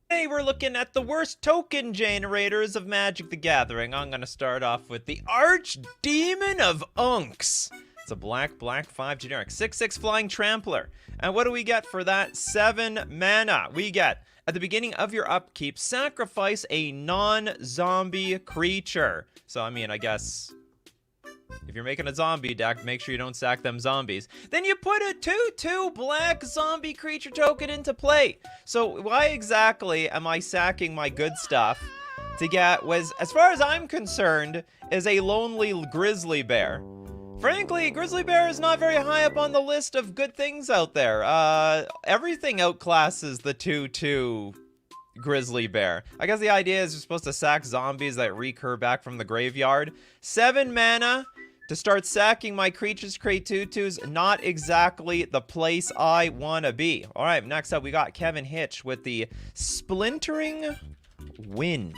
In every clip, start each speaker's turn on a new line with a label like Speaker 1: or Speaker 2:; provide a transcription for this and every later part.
Speaker 1: Today we're looking at the worst token generators of Magic the Gathering. I'm going to start off with the Archdemon of Unks. It's a black 5 generic 6/6 flying trampler. And what do we get for that? 7 mana. We get, at the beginning of your upkeep, sacrifice a non-zombie creature. So, I mean, I guess if you're making a zombie deck, make sure you don't sack them zombies. Then you put a 2/2 black zombie creature token into play. So why exactly am I sacking my good stuff to get was, as far as I'm concerned, is a lonely grizzly bear? Frankly, grizzly bear is not very high up on the list of good things out there. Everything outclasses the 2/2 grizzly bear. I guess the idea is you're supposed to sack zombies that recur back from the graveyard. 7 mana to start sacking my creatures, create 2/2s. Not exactly the place I want to be. All right, next up we got Kevin Hitch with the Splintering Wind.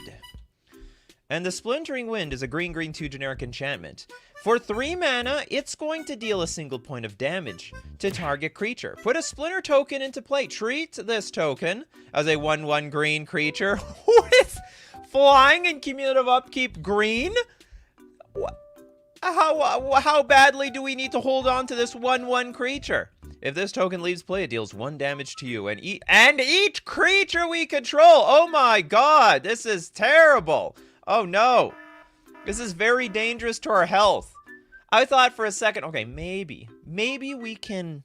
Speaker 1: And the Splintering Wind is a green 2 generic enchantment. For 3 mana, it's going to deal a single point of damage to target creature. Put a Splinter token into play. Treat this token as a 1/1 green creature with flying and cumulative upkeep green. How badly do we need to hold on to this 1/1 creature? If this token leaves play, it deals 1 damage to you and each creature we control. Oh my god, this is terrible. Oh no. This is very dangerous to our health. I thought for a second, okay, maybe we can,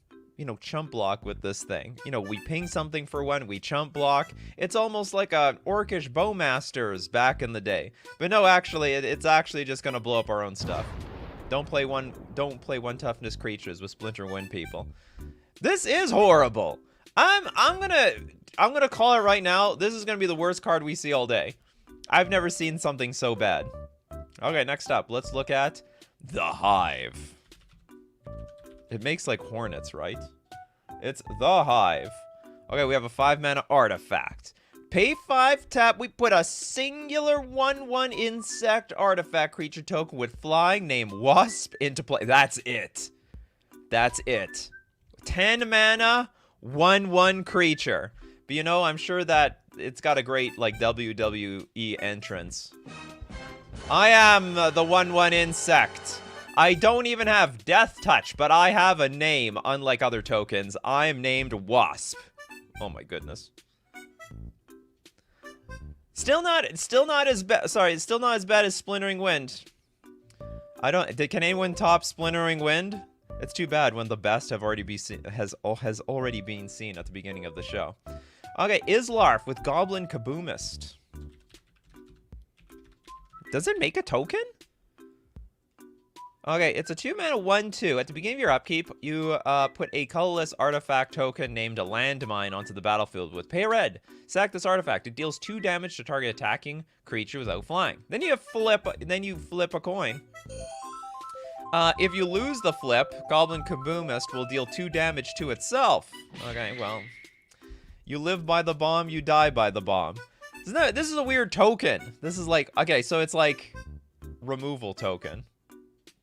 Speaker 1: chump block with this thing. We ping something for 1, we chump block. It's almost like a Orcish Bowmasters back in the day. But no, actually, it's actually just gonna blow up our own stuff. Don't play one toughness creatures with Splinter Wind, people. This is horrible. I'm gonna call it right now. This is gonna be the worst card we see all day. I've never seen something so bad. Okay, next up, let's look at the Hive. It makes like hornets, right? It's the Hive. Okay, we have a 5 mana artifact. Pay 5, tap, we put a singular 1/1 insect artifact creature token with flying named Wasp into play. That's it. That's it. 10 mana, 1/1 creature. But I'm sure that it's got a great, like, WWE entrance. I am the 1/1 insect. I don't even have Death Touch, but I have a name, unlike other tokens. I am named Wasp. Oh my goodness. Still not as bad. Sorry, it's still not as bad as Splintering Wind. Can anyone top Splintering Wind? It's too bad when the best have already has already been seen at the beginning of the show. Okay, Islarf with Goblin Kaboomist. Does it make a token? Okay, it's a 2 mana 1/2. At the beginning of your upkeep, you put a colorless artifact token named a Landmine onto the battlefield with pay red. Sack this artifact. It deals 2 damage to target attacking creature without flying. Then you flip a coin. If you lose the flip, Goblin Kaboomist will deal 2 damage to itself. Okay, well, you live by the bomb, you die by the bomb. This is a weird token. This is like, okay, so it's like removal token,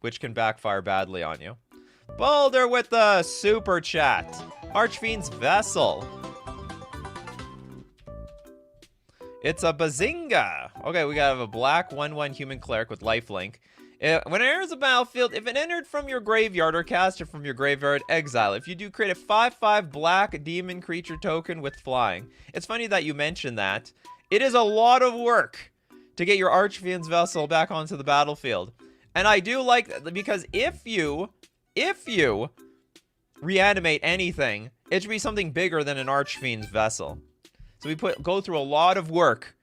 Speaker 1: which can backfire badly on you. Boulder with the super chat. Archfiend's Vessel. It's a Bazinga. Okay, we got a black 1/1 human cleric with lifelink. When it enters the battlefield, if it entered from your graveyard or cast it from your graveyard, exile. If you do, create a 5/5 black demon creature token with flying. It's funny that you mentioned that. It is a lot of work to get your Archfiend's Vessel back onto the battlefield. And I do like that, because if you reanimate anything, it should be something bigger than an Archfiend's Vessel. So we go through a lot of work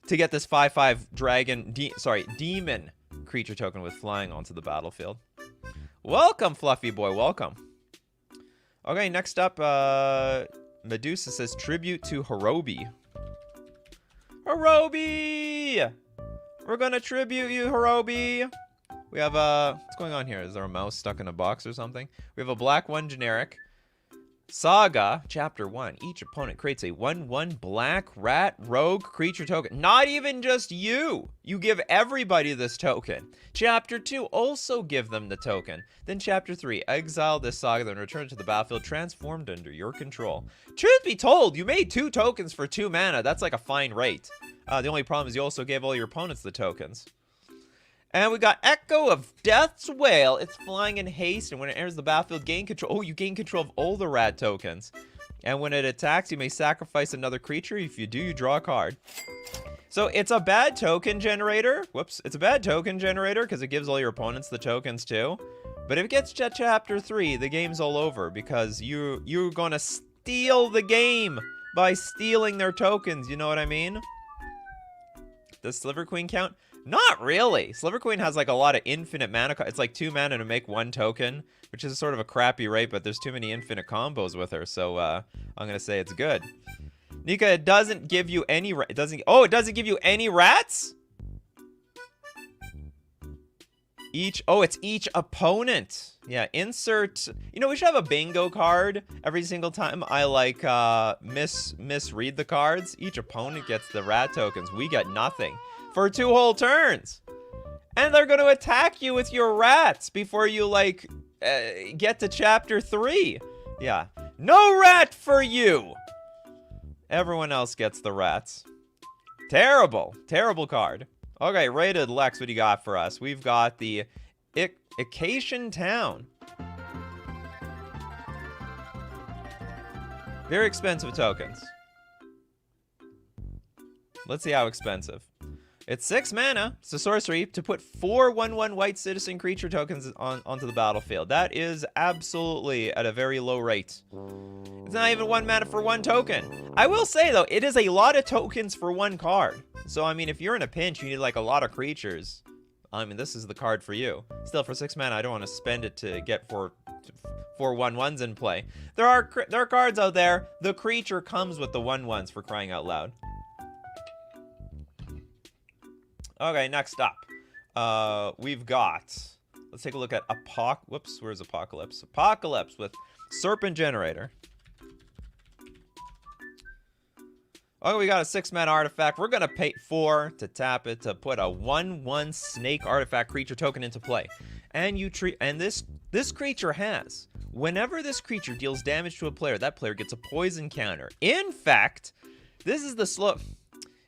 Speaker 1: to get this 5/5 demon creature token with flying onto the battlefield. Welcome, Fluffy Boy, welcome. Okay, next up, Medusa says tribute to Hirobi. Hirobi! We're gonna tribute you, Hirobi. We have what's going on here? Is there a mouse stuck in a box or something? We have a black 1 generic. Saga, Chapter 1. Each opponent creates a 1/1 black rat rogue creature token. Not even just you. You give everybody this token. Chapter 2, also give them the token. Then Chapter 3, exile this saga, then return it to the battlefield transformed under your control. Truth be told, you made 2 tokens for 2 mana. That's like a fine rate. The only problem is you also gave all your opponents the tokens. And we got Echo of Death's Wail. It's flying in haste, and when it enters the battlefield, gain control. Oh, you gain control of all the rat tokens. And when it attacks, you may sacrifice another creature. If you do, you draw a card. So it's a bad token generator. Whoops. It's a bad token generator because it gives all your opponents the tokens too. But if it gets to Chapter 3, the game's all over because you're going to steal the game by stealing their tokens. You know what I mean? Does Sliver Queen count? Not really. Sliver Queen has like a lot of infinite mana. It's like 2 mana to make 1 token, which is sort of a crappy rate, but there's too many infinite combos with her, so I'm gonna say it's good. Nika, it doesn't give you any. It doesn't give you any rats. It's each opponent. Yeah, insert. You know, we should have a bingo card every single time I like misread the cards. Each opponent gets the rat tokens. We get nothing. For 2 whole turns. And they're going to attack you with your rats before you, like, get to Chapter 3. Yeah. No rat for you! Everyone else gets the rats. Terrible. Terrible card. Okay, Rated Lex, what do you got for us? We've got the Acacian Town. Very expensive tokens. Let's see how expensive. It's 6 mana. It's a sorcery to put 4 1/1 white citizen creature tokens onto the battlefield. That is absolutely at a very low rate. It's not even 1 mana for 1 token. I will say, though, it is a lot of tokens for 1 card. So, I mean, if you're in a pinch, you need, like, a lot of creatures. I mean, this is the card for you. Still, for 6 mana, I don't want to spend it to get 4 1/1s in play. There are cards out there. The creature comes with the 1/1s, for crying out loud. Okay, next up, we've got, let's take a look at whoops, where's Apocalypse? Apocalypse with Serpent Generator. Okay, we got a 6 mana artifact. We're gonna pay 4 to tap it to put a 1/1 snake artifact creature token into play. And this creature has, whenever this creature deals damage to a player, that player gets a poison counter. In fact, this is the slow.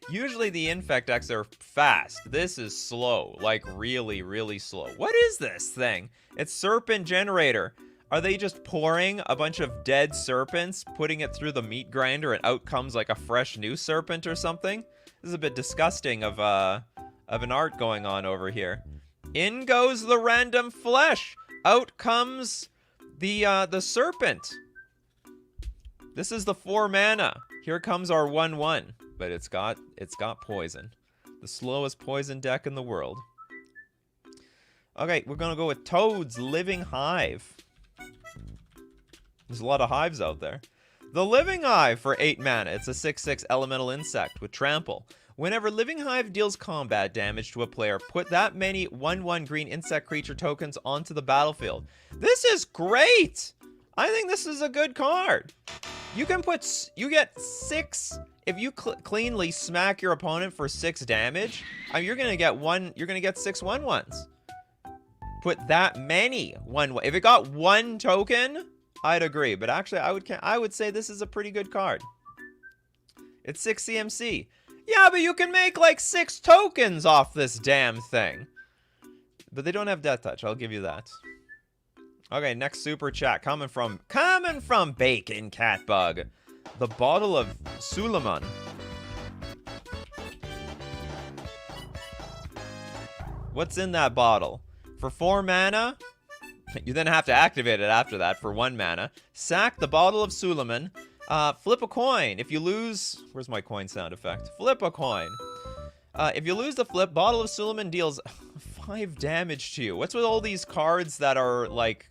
Speaker 1: Usually the infect decks are fast. This is slow, like really, really slow. What is this thing? It's Serpent Generator. Are they just pouring a bunch of dead serpents, putting it through the meat grinder, and out comes like a fresh new serpent or something? This is a bit disgusting of an art going on over here. In goes the random flesh. Out comes the serpent. This is the 4 mana. Here comes our 1/1. But it's got poison. The slowest poison deck in the world. Okay, we're gonna go with Toad's Living Hive. There's a lot of hives out there. The Living Hive for 8 mana. It's a 6/6 elemental insect with trample. Whenever Living Hive deals combat damage to a player, put that many 1/1 green insect creature tokens onto the battlefield. This is great! I think this is a good card. You get 6. If you cleanly smack your opponent for 6 damage, you're gonna get 6 1/1s. Put that many 1/1. If it got 1 token, I'd agree. But actually, I would say this is a pretty good card. It's 6 CMC. Yeah, but you can make like 6 tokens off this damn thing. But they don't have Death Touch. I'll give you that. Okay, next super chat coming from Bacon Catbug. The Bottle of Suleiman. What's in that bottle? For 4 mana, you then have to activate it after that for 1 mana. Sack the Bottle of Suleiman. Flip a coin. If you lose... Where's my coin sound effect? Flip a coin. If you lose the flip, Bottle of Suleiman deals 5 damage to you. What's with all these cards that are, like,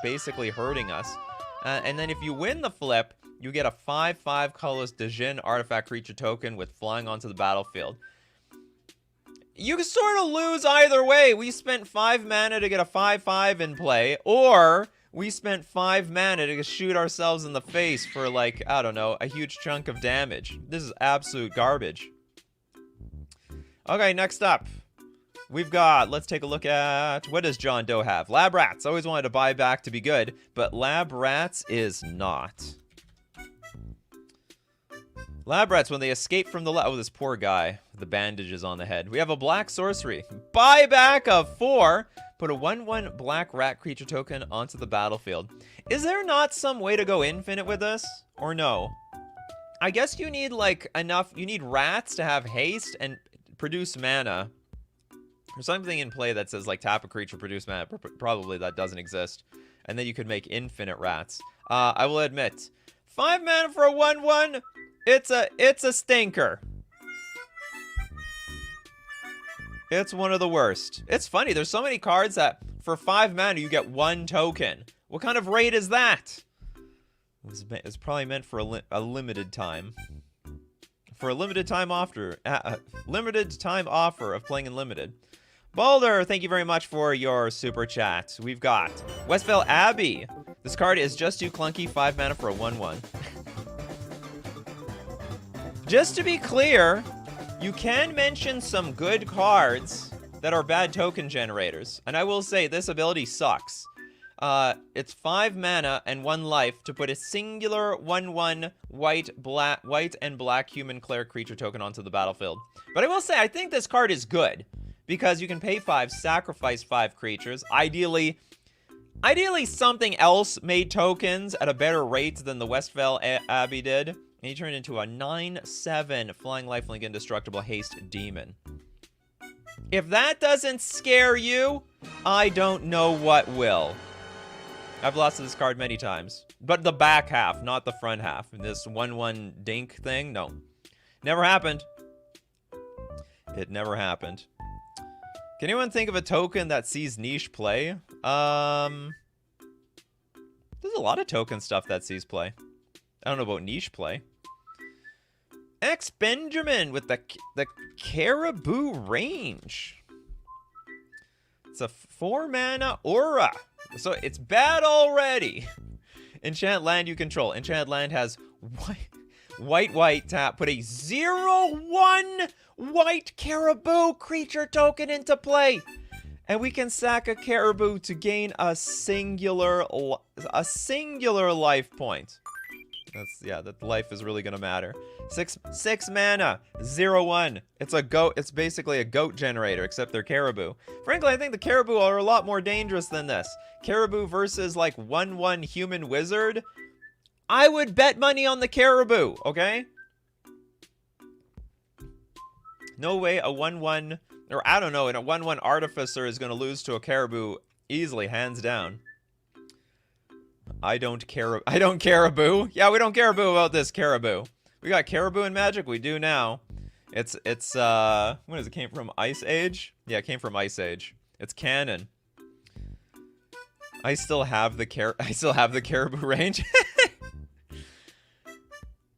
Speaker 1: basically hurting us? And then if you win the flip, you get a 5/5 colorless Djinn artifact creature token with flying onto the battlefield. You sort of lose either way. We spent 5 mana to get a 5/5 in play, or We spent 5 mana to shoot ourselves in the face for, like, I don't know, a huge chunk of damage. This is absolute garbage. Okay, next up. We've got, let's take a look at, what does John Doe have? Lab Rats. Always wanted to buy back to be good, but Lab Rats is not. Lab Rats, when they escape from the lab. Oh, this poor guy with the bandages on the head. We have a black sorcery. Buyback of 4. Put a 1/1 black rat creature token onto the battlefield. Is there not some way to go infinite with this? Or no? I guess you need, like, enough. You need rats to have haste and produce mana. There's something in play that says, like, tap a creature, produce mana. Probably that doesn't exist. And then you could make infinite rats. I will admit, 5 mana for a 1/1. It's a stinker. It's one of the worst. It's funny, there's so many cards that for 5 mana you get 1 token. What kind of raid is that? It's probably meant for a limited time. For a limited time offer, of playing in limited. Balder, thank you very much for your super chat. We've got Westvale Abbey. This card is just too clunky. 5 mana for a 1/1. Just to be clear, you can mention some good cards that are bad token generators. And I will say, this ability sucks. It's 5 mana and 1 life to put a singular 1/1 white and black human cleric creature token onto the battlefield. But I will say, I think this card is good. Because you can pay 5, sacrifice 5 creatures. Ideally something else made tokens at a better rate than the Westvale Abbey did. And he turned into a 9/7 flying lifelink indestructible haste demon. If that doesn't scare you, I don't know what will. I've lost to this card many times. But the back half, not the front half. And this 1/1 dink thing, no. Never happened. It never happened. Can anyone think of a token that sees niche play? There's a lot of token stuff that sees play. I don't know about niche play. X Benjamin with the Caribou range. It's a 4 mana aura. So it's bad already. Enchant land you control. Enchanted land has white tap. Put a 0/1 white caribou creature token into play. And we can sack a caribou to gain a singular life point. That life is really gonna matter. 6 mana, 0/1. It's basically a goat generator, except they're caribou. Frankly, I think the caribou are a lot more dangerous than this. Caribou versus like 1/1 human wizard. I would bet money on the caribou, okay? No way a 1/1, or I don't know, and a 1/1 artificer is gonna lose to a caribou easily, hands down. I don't caribou. Yeah, we don't caribou about this caribou. We got caribou in Magic. We do now. It's when does it came from? Ice Age? Yeah, it came from Ice Age. It's canon. I still have the caribou range.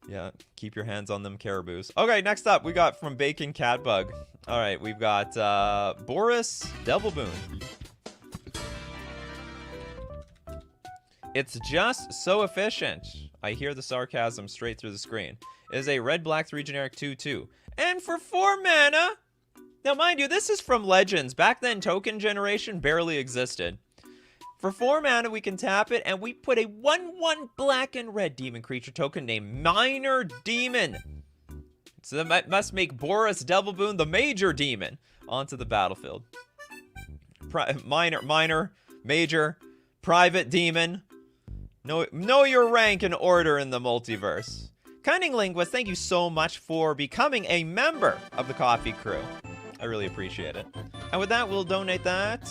Speaker 1: Yeah, keep your hands on them caribous. Okay, next up we got from Bacon Catbug. All right, we've got Boris Devilboon. It's just so efficient. I hear the sarcasm straight through the screen. It is a red-black 3 generic 2/2. And for 4 mana, now mind you, this is from Legends. Back then, token generation barely existed. For 4 mana, we can tap it, and we put a 1/1 black and red demon creature token named Minor Demon. So that must make Boris Devilboon the major demon onto the battlefield. Minor, major, private demon. Know your rank and order in the multiverse. Cunning Linguist, thank you so much for becoming a member of the Coffee Crew. I really appreciate it. And with that, we'll donate that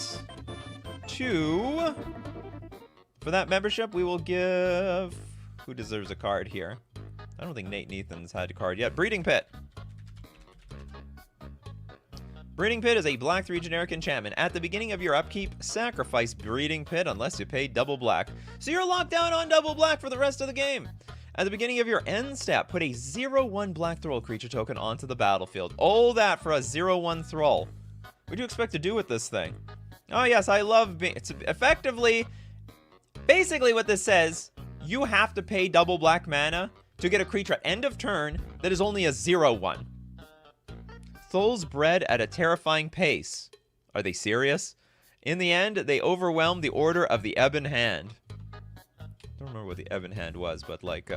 Speaker 1: to... For that membership, we will give... Who deserves a card here? I don't think Nate Neathan's had a card yet. Breeding Pit. Breeding Pit is a black 3 generic enchantment. At the beginning of your upkeep, sacrifice Breeding Pit unless you pay double black. So you're locked down on double black for the rest of the game. At the beginning of your end step, put a 0/1 black Thrall creature token onto the battlefield. All that for a 0/1 Thrall. What do you expect to do with this thing? Oh yes, I love being... It's effectively... Basically what this says, you have to pay double black mana to get a creature at end of turn that is only a 0/1. Thul's bred at a terrifying pace. Are they serious? In the end, they overwhelmed the Order of the Ebon Hand. I don't remember what the Ebon Hand was, but like,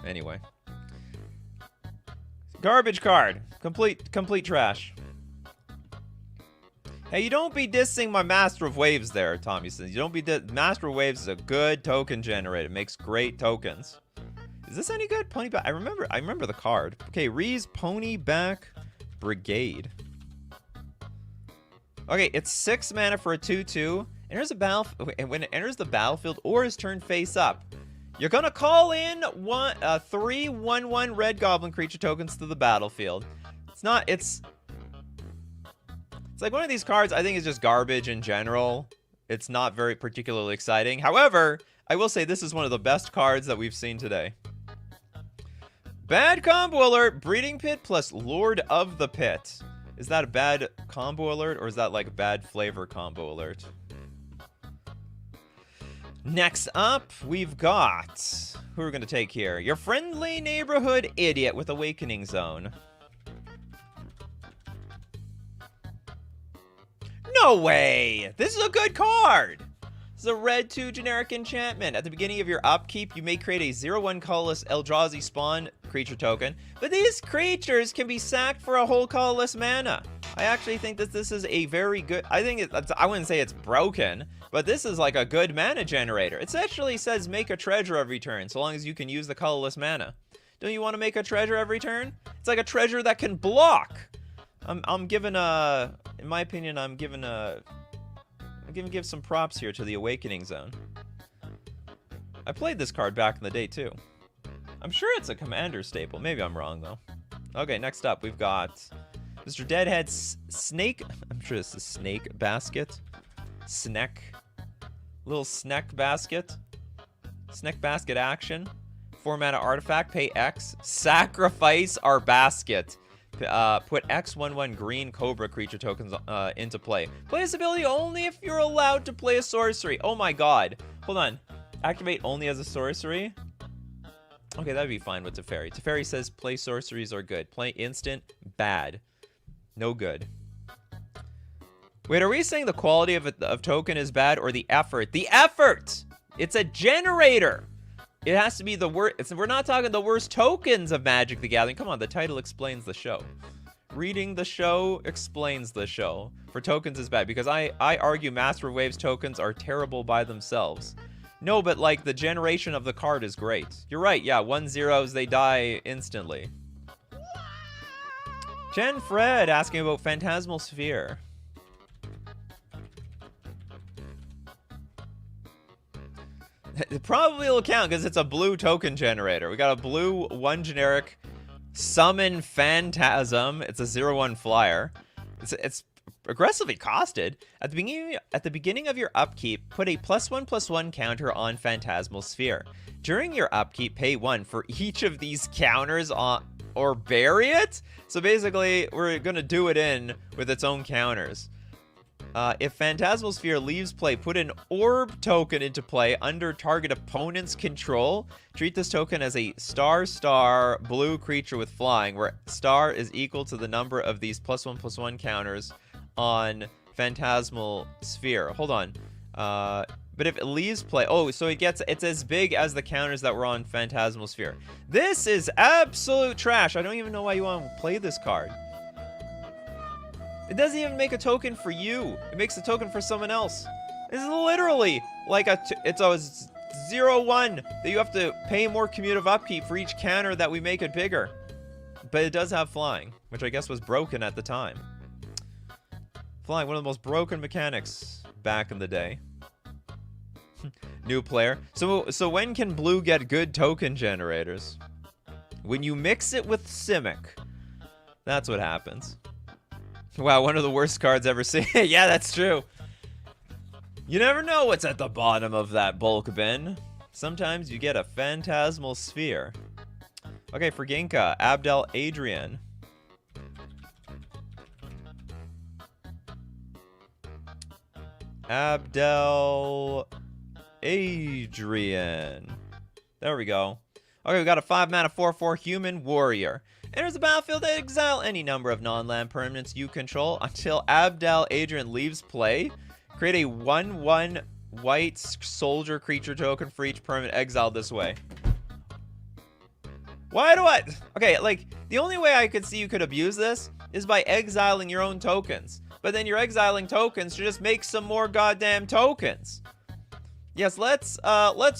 Speaker 1: anyway. Garbage card. Complete trash. Hey, you don't be dissing my Master of Waves there, Tommy says. You don't be Master of Waves is a good token generator. It makes great tokens. Is this any good? Ponyback. I remember the card. Okay, Ree's Ponyback Brigade. Okay, it's 6 mana for a 2/2. Enters and when it enters the battlefield or is turned face up, you're gonna call in 3 1/1 red goblin creature tokens to the battlefield. It's like one of these cards I think is just garbage in general. It's not very particularly exciting. However, I will say this is one of the best cards that we've seen today. Bad combo alert, Breeding Pit plus Lord of the Pit. Is that a bad combo alert or is that like a bad flavor combo alert? Next up, we've got, who are we going to take here? Your Friendly Neighborhood Idiot with Awakening Zone. No way! This is a good card! This is a red 2 generic enchantment. At the beginning of your upkeep, you may create a 0/1 colorless Eldrazi spawn creature token, but these creatures can be sacked for a whole colorless mana. I actually think that this is a very good, I wouldn't say it's broken, but this is like a good mana generator. It actually says make a treasure every turn, so long as you can use the colorless mana. Don't you want to make a treasure every turn? It's like a treasure that can block. I'm giving a, in my opinion, I'm giving give some props here to the Awakening Zone. I played this card back in the day too. I'm sure it's a commander staple. Maybe I'm wrong though. Okay, next up we've got Mr. Deadhead's Snake. I'm sure this is Snake Basket. Snack. Little Snack Basket. Snack Basket action. 4 mana artifact. Pay X. Sacrifice our basket. Put X 1/1 green Cobra creature tokens into play. Play this ability only if you're allowed to play a sorcery. Oh my god. Hold on. Activate only as a sorcery? Okay, that'd be fine with Teferi. Teferi says play sorceries are good. Play instant, bad. No good. Wait, are we saying the quality of token is bad or the effort? The effort! It's a generator! It has to be the worst. We're not talking the worst tokens of Magic the Gathering. Come on, the title explains the show. Reading the show explains the show. For tokens is bad, because I argue Master of Waves tokens are terrible by themselves. No, but like the generation of the card is great. You're right, yeah, 1/0s, they die instantly. Jen Fred asking about Phantasmal Sphere. It probably will count because it's a blue token generator. We got a blue 1 generic summon phantasm. It's a 0/1 flyer. It's aggressively costed. At the beginning of your upkeep, put a +1/+1 counter on Phantasmal Sphere. During your upkeep, pay 1 for each of these counters or bury it. So basically, we're gonna do it in with its own counters. If Phantasmal Sphere leaves play, put an orb token into play under target opponent's control. Treat this token as a star blue creature with flying, where star is equal to the number of these +1/+1 counters on Phantasmal Sphere. Hold on. But if it leaves play, oh, so it's as big as the counters that were on Phantasmal Sphere. This is absolute trash. I don't even know why you want to play this card. It doesn't even make a token for you. It makes a token for someone else. This is literally like it's a 0/1 that you have to pay more cumulative upkeep for each counter that we make it bigger. But it does have flying, which I guess was broken at the time. Flying, one of the most broken mechanics back in the day. New player. So when can blue get good token generators? When you mix it with Simic. That's what happens. Wow, one of the worst cards ever seen. Yeah, that's true. You never know what's at the bottom of that bulk bin. Sometimes you get a Phantasmal Sphere. Okay, for Ginka, Abdel Adrian. Abdel Adrian. There we go. Okay, we got a 5-mana 4/4 human warrior. Enters the battlefield to exile any number of non-land permanents you control until Abdel Adrian leaves play. Create a 1/1 white soldier creature token for each permanent exiled this way. Why do I... Okay, like, the only way I could see you could abuse this is by exiling your own tokens. But then you're exiling tokens to just make some more goddamn tokens. Yes, let's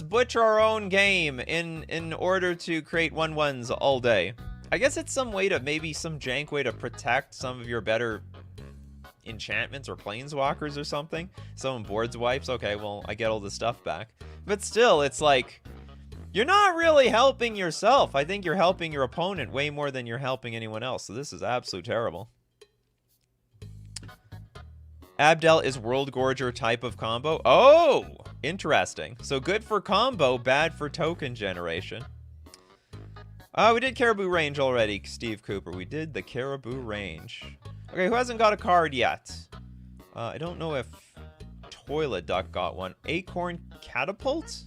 Speaker 1: butcher our own game in order to create 1/1s all day. I guess it's some way to, maybe some jank way to protect some of your better enchantments or planeswalkers or something. Someone boards wipes. Okay, well, I get all the stuff back. But still, it's like, you're not really helping yourself. I think you're helping your opponent way more than you're helping anyone else. So this is absolutely terrible. Abdel is World Gorger type of combo. Oh, interesting. So good for combo, bad for token generation. We did Caribou Range already, Steve Cooper. We did the Caribou Range. Okay, who hasn't got a card yet? I don't know if Toilet Duck got one. Acorn Catapult?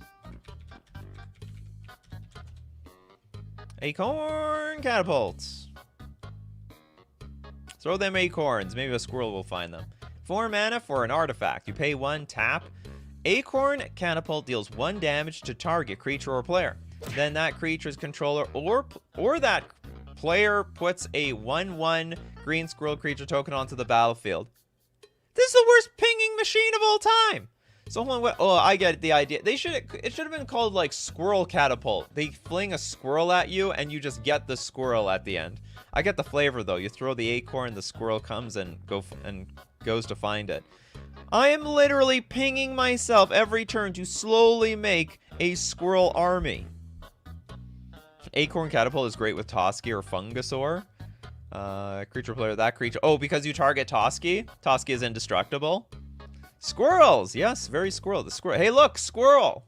Speaker 1: Acorn Catapults. Throw them acorns. Maybe a squirrel will find them. 4 mana for an artifact. You pay 1, tap. Acorn Catapult deals 1 damage to target creature or player. Then that creature's controller or that player puts a 1/1 green squirrel creature token onto the battlefield. This is the worst pinging machine of all time. So hold on, oh, I get the idea. It should have been called like Squirrel Catapult. They fling a squirrel at you and you just get the squirrel at the end. I get the flavor though. You throw the acorn, the squirrel comes and goes to find it. I am literally pinging myself every turn to slowly make a squirrel army. Acorn Catapult is great with Toski or Fungusaur. Creature player, that creature. Oh, because you target Toski? Toski is indestructible. Squirrels! Yes, very squirrel. The squirrel. Hey, look! Squirrel!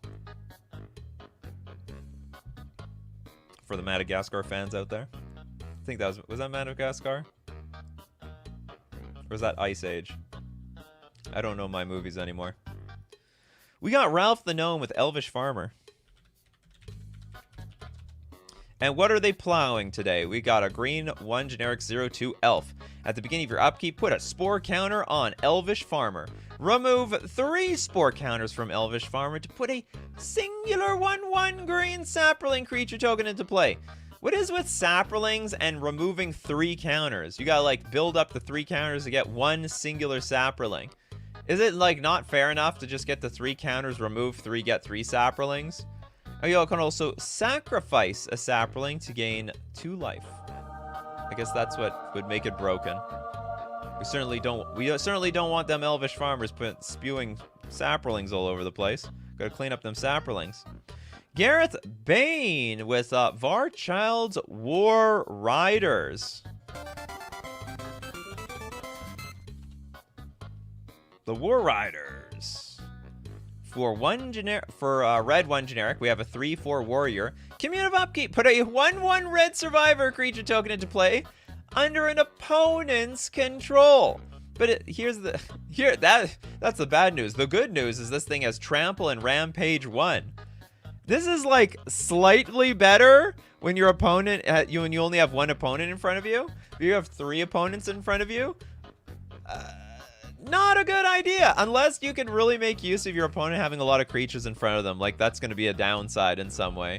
Speaker 1: For the Madagascar fans out there. I think that was that Madagascar? Or was that Ice Age? I don't know my movies anymore. We got Ralph the Gnome with Elvish Farmer. And what are they plowing today? We got a green 1 generic 0/2 elf. At the beginning of your upkeep, put a spore counter on Elvish Farmer. Remove 3 spore counters from Elvish Farmer to put a singular 1/1 green sapling creature token into play. What is with saplings and removing 3 counters? You gotta like build up the 3 counters to get 1 singular sapling. Is it like not fair enough to just get the 3 counters, remove 3, get 3 saplings? Oh, you can also sacrifice a sapling to gain 2 life. I guess that's what would make it broken. We certainly don't want them Elvish Farmers spewing saplings all over the place. Gotta clean up them saplings. Gareth Bane with Varchild's War Riders. The War Riders. For red 1 generic, we have a 3/4 warrior. Commune of Upkeep. Put a 1/1 red survivor creature token into play under an opponent's control. But that's the bad news. The good news is this thing has Trample and Rampage 1. This is like slightly better when your opponent when you only have 1 opponent in front of you. If you have 3 opponents in front of you, not a good idea, unless you can really make use of your opponent having a lot of creatures in front of them. Like, that's going to be a downside in some way.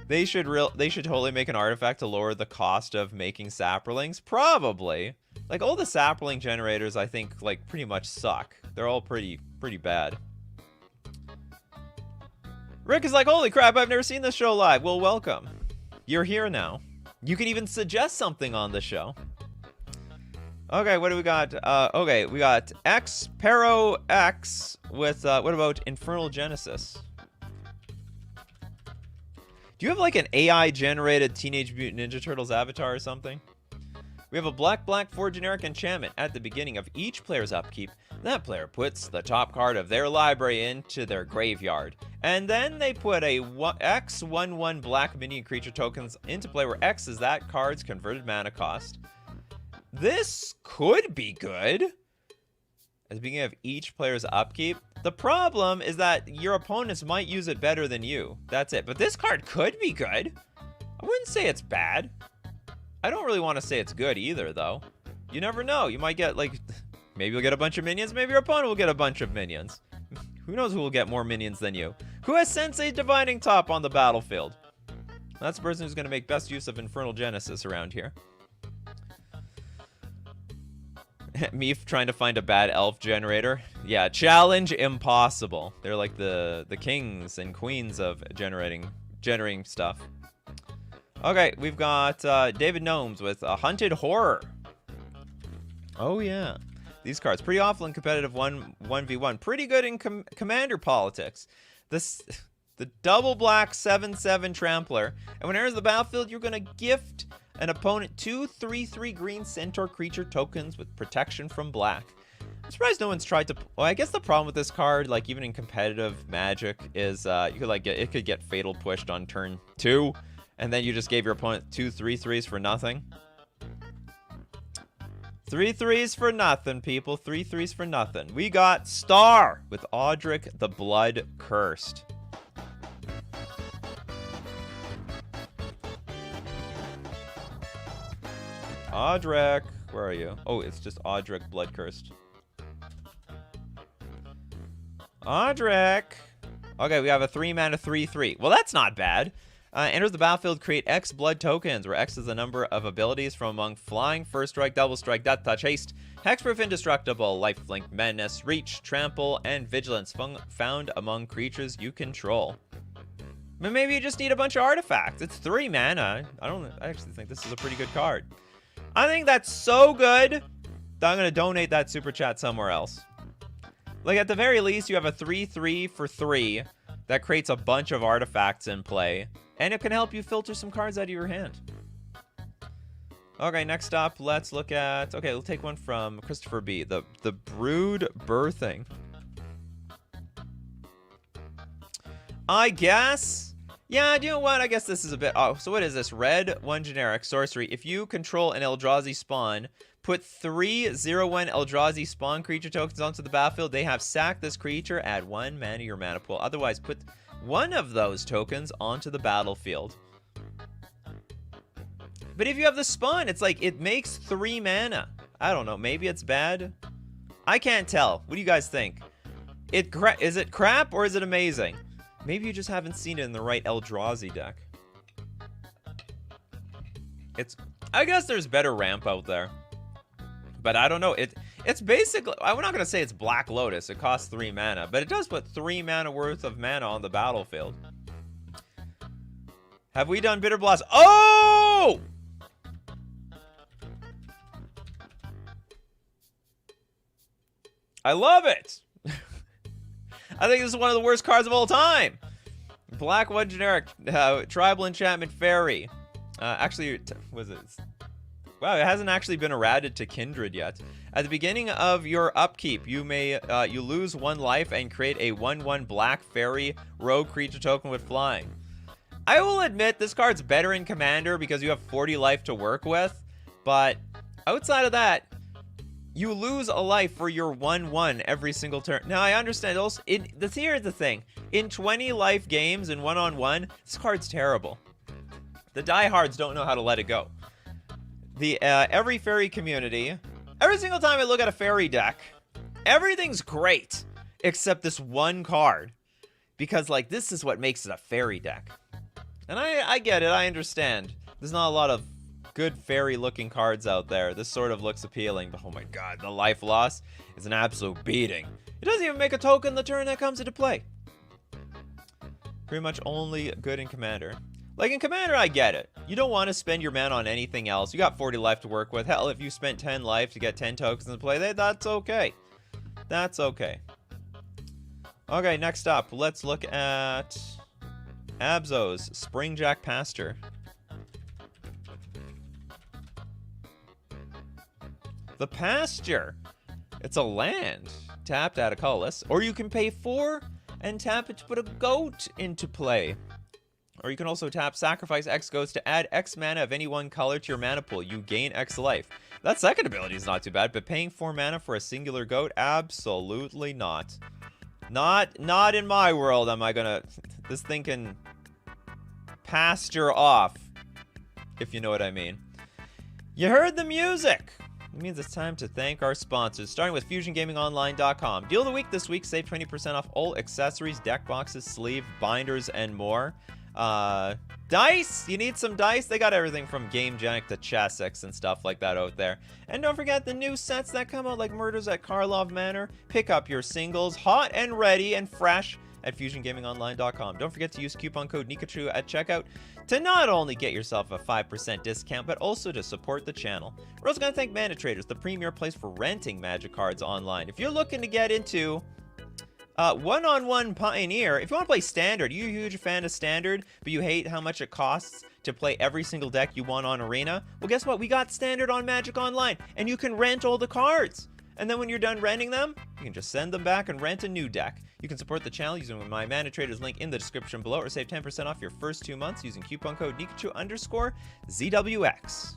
Speaker 1: They should totally make an artifact to lower the cost of making saplings. Probably. Like, all the sapling generators, I think, like, pretty much suck. They're all pretty bad. Rick is like, holy crap, I've never seen this show live. Well, welcome. You're here now. You can even suggest something on the show. Okay, what do we got? Okay, we got Pero X with, what about Infernal Genesis? Do you have like an AI-generated Teenage Mutant Ninja Turtles avatar or something? We have a black 4 generic enchantment. At the beginning of each player's upkeep, that player puts the top card of their library into their graveyard. And then they put a X 1/1 black minion creature tokens into play, where X is that card's converted mana cost. This could be good. At the beginning of each player's upkeep, The problem is that your opponents might use it better than you. That's it. But this card could be good. I wouldn't say it's bad. I don't really want to say it's good either, though. You never know. You might get, like, maybe you'll get a bunch of minions. Maybe your opponent will get a bunch of minions. Who knows who will get more minions than you? Who has Sensei Divining Top on the battlefield? That's the person who's going to make best use of Infernal Genesis around here. Me trying to find a bad elf generator. Yeah, challenge impossible. They're like the kings and queens of generating stuff. Okay, we've got David Gnomes with a Hunted Horror. Oh yeah. These cards, pretty awful in competitive 1v1. Pretty good in commander politics. The double black 7/7 Trampler. And when it enters the battlefield, you're going to gift an opponent 2 3/3 green centaur creature tokens with protection from black. I'm surprised no one's tried to... Well, I guess the problem with this card, like even in competitive Magic, is you could like it could get fatal pushed on turn 2, and then you just gave your opponent 2 3/3s for nothing. 3/3s for nothing, people. 3/3s for nothing. We got Star with Audric the Blood Cursed. Audric, where are you? Oh, it's just Audric Blood Cursed. Audric. Okay, we have a 3-mana 3/3. Well, that's not bad. Enters the battlefield, create X blood tokens, where X is the number of abilities from among Flying, First Strike, Double Strike, Death Touch, Haste, Hexproof, Indestructible, Lifelink, Menace, Reach, Trample, and Vigilance found among creatures you control. But maybe you just need a bunch of artifacts. It's 3 mana. I actually think this is a pretty good card. I think that's so good that I'm going to donate that super chat somewhere else. Like, at the very least, you have a 3/3 for 3 that creates a bunch of artifacts in play, and it can help you filter some cards out of your hand. Okay, next up, let's look at... Okay, we'll take one from Christopher B. The Brood Birthing. I guess... Yeah, you know what? I guess this is a bit... Oh, so what is this? Red, 1 generic, sorcery. If you control an Eldrazi spawn, put 3 0/1 Eldrazi spawn creature tokens onto the battlefield. They have sacked this creature, add 1 mana to your mana pool. Otherwise, put one of those tokens onto the battlefield. But if you have the spawn, it's like, it makes 3 mana. I don't know. Maybe it's bad. I can't tell. What do you guys think? Is it crap or is it amazing? Maybe you just haven't seen it in the right Eldrazi deck. I guess there's better ramp out there. But I don't know. It's basically... I'm not going to say it's Black Lotus. It costs 3 mana. But it does put 3 mana worth of mana on the battlefield. Have we done Bitter Blast? Oh! I love it! I think this is one of the worst cards of all time. Black 1 generic, tribal enchantment fairy. Actually, was it? Wow, it hasn't actually been errated to Kindred yet. At the beginning of your upkeep, you lose 1 life and create a 1/1 black fairy rogue creature token with flying. I will admit this card's better in Commander because you have 40 life to work with, but outside of that, you lose a life for your 1/1 every single turn. Now, I understand also, here's the thing. In 20 life games in 1-on-1, this card's terrible. The diehards don't know how to let it go. Every fairy community, every single time I look at a fairy deck, everything's great except this one card. Because, like, this is what makes it a fairy deck. And I get it, I understand. There's not a lot of good fairy-looking cards out there. This sort of looks appealing, but oh my god, the life loss is an absolute beating. It doesn't even make a token the turn that comes into play. Pretty much only good in Commander. Like, in Commander, I get it. You don't want to spend your mana on anything else. You got 40 life to work with. Hell, if you spent 10 life to get 10 tokens in play, that's okay. That's okay. Okay, next up, let's look at Abzo's Springjack Pasture. The Pasture. It's a land. Tapped, add a colorless. Or you can pay 4 and tap it to put a goat into play. Or you can also tap sacrifice X goats to add X mana of any one color to your mana pool. You gain X life. That second ability is not too bad, but paying 4 mana for a singular goat? Absolutely not. Not in my world am I gonna... This thing can pasture off, if you know what I mean. You heard the music! It means it's time to thank our sponsors, starting with FusionGamingOnline.com. Deal of the week this week, save 20% off all accessories, deck boxes, sleeve, binders, and more. Dice! You need some dice? They got everything from Game Jack to Chessex and stuff like that out there. And don't forget the new sets that come out, like Murders at Karlov Manor. Pick up your singles, hot and ready and fresh, at FusionGamingOnline.com. Don't forget to use coupon code Nikachu at checkout to not only get yourself a 5% discount, but also to support the channel. We're also going to thank Mana Traders, the premier place for renting Magic cards online. If you're looking to get into one-on-one Pioneer, if you want to play Standard, you're a huge fan of Standard, but you hate how much it costs to play every single deck you want on Arena, well, guess what? We got Standard on Magic Online, and you can rent all the cards. And then when you're done renting them, you can just send them back and rent a new deck. You can support the channel using my Mana Traders link in the description below, or save 10% off your first 2 months using coupon code Nikachu_ZWX.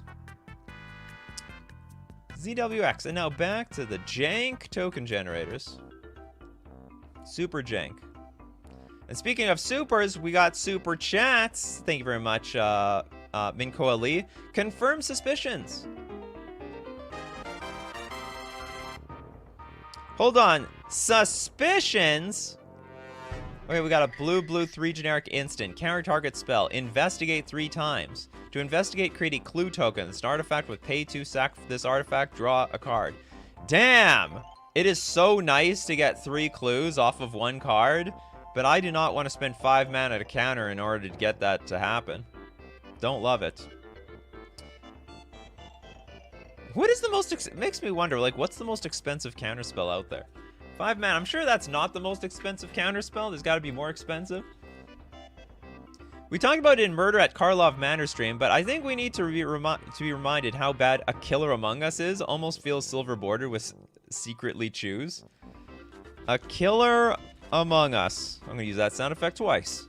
Speaker 1: ZWX. And now back to the jank token generators. Super jank. And speaking of supers, we got super chats. Thank you very much, Minko Ali. Confirm suspicions. Hold on. Suspicions? Okay, we got a blue 3 generic instant. Counter target spell. Investigate 3 times. To investigate, create a clue token. It's an artifact with pay 2, sack this artifact, draw a card. Damn! It is so nice to get 3 clues off of 1 card, but I do not want to spend 5 mana to counter in order to get that to happen. Don't love it. What is the most... It makes me wonder, like, what's the most expensive counterspell out there? 5 mana. I'm sure that's not the most expensive counterspell. There's got to be more expensive. We talked about it in Murder at Karlov Manor stream, but I think we need to be reminded how bad A Killer Among Us is. Almost feels silver bordered with secretly choose. A Killer Among Us. I'm going to use that sound effect twice.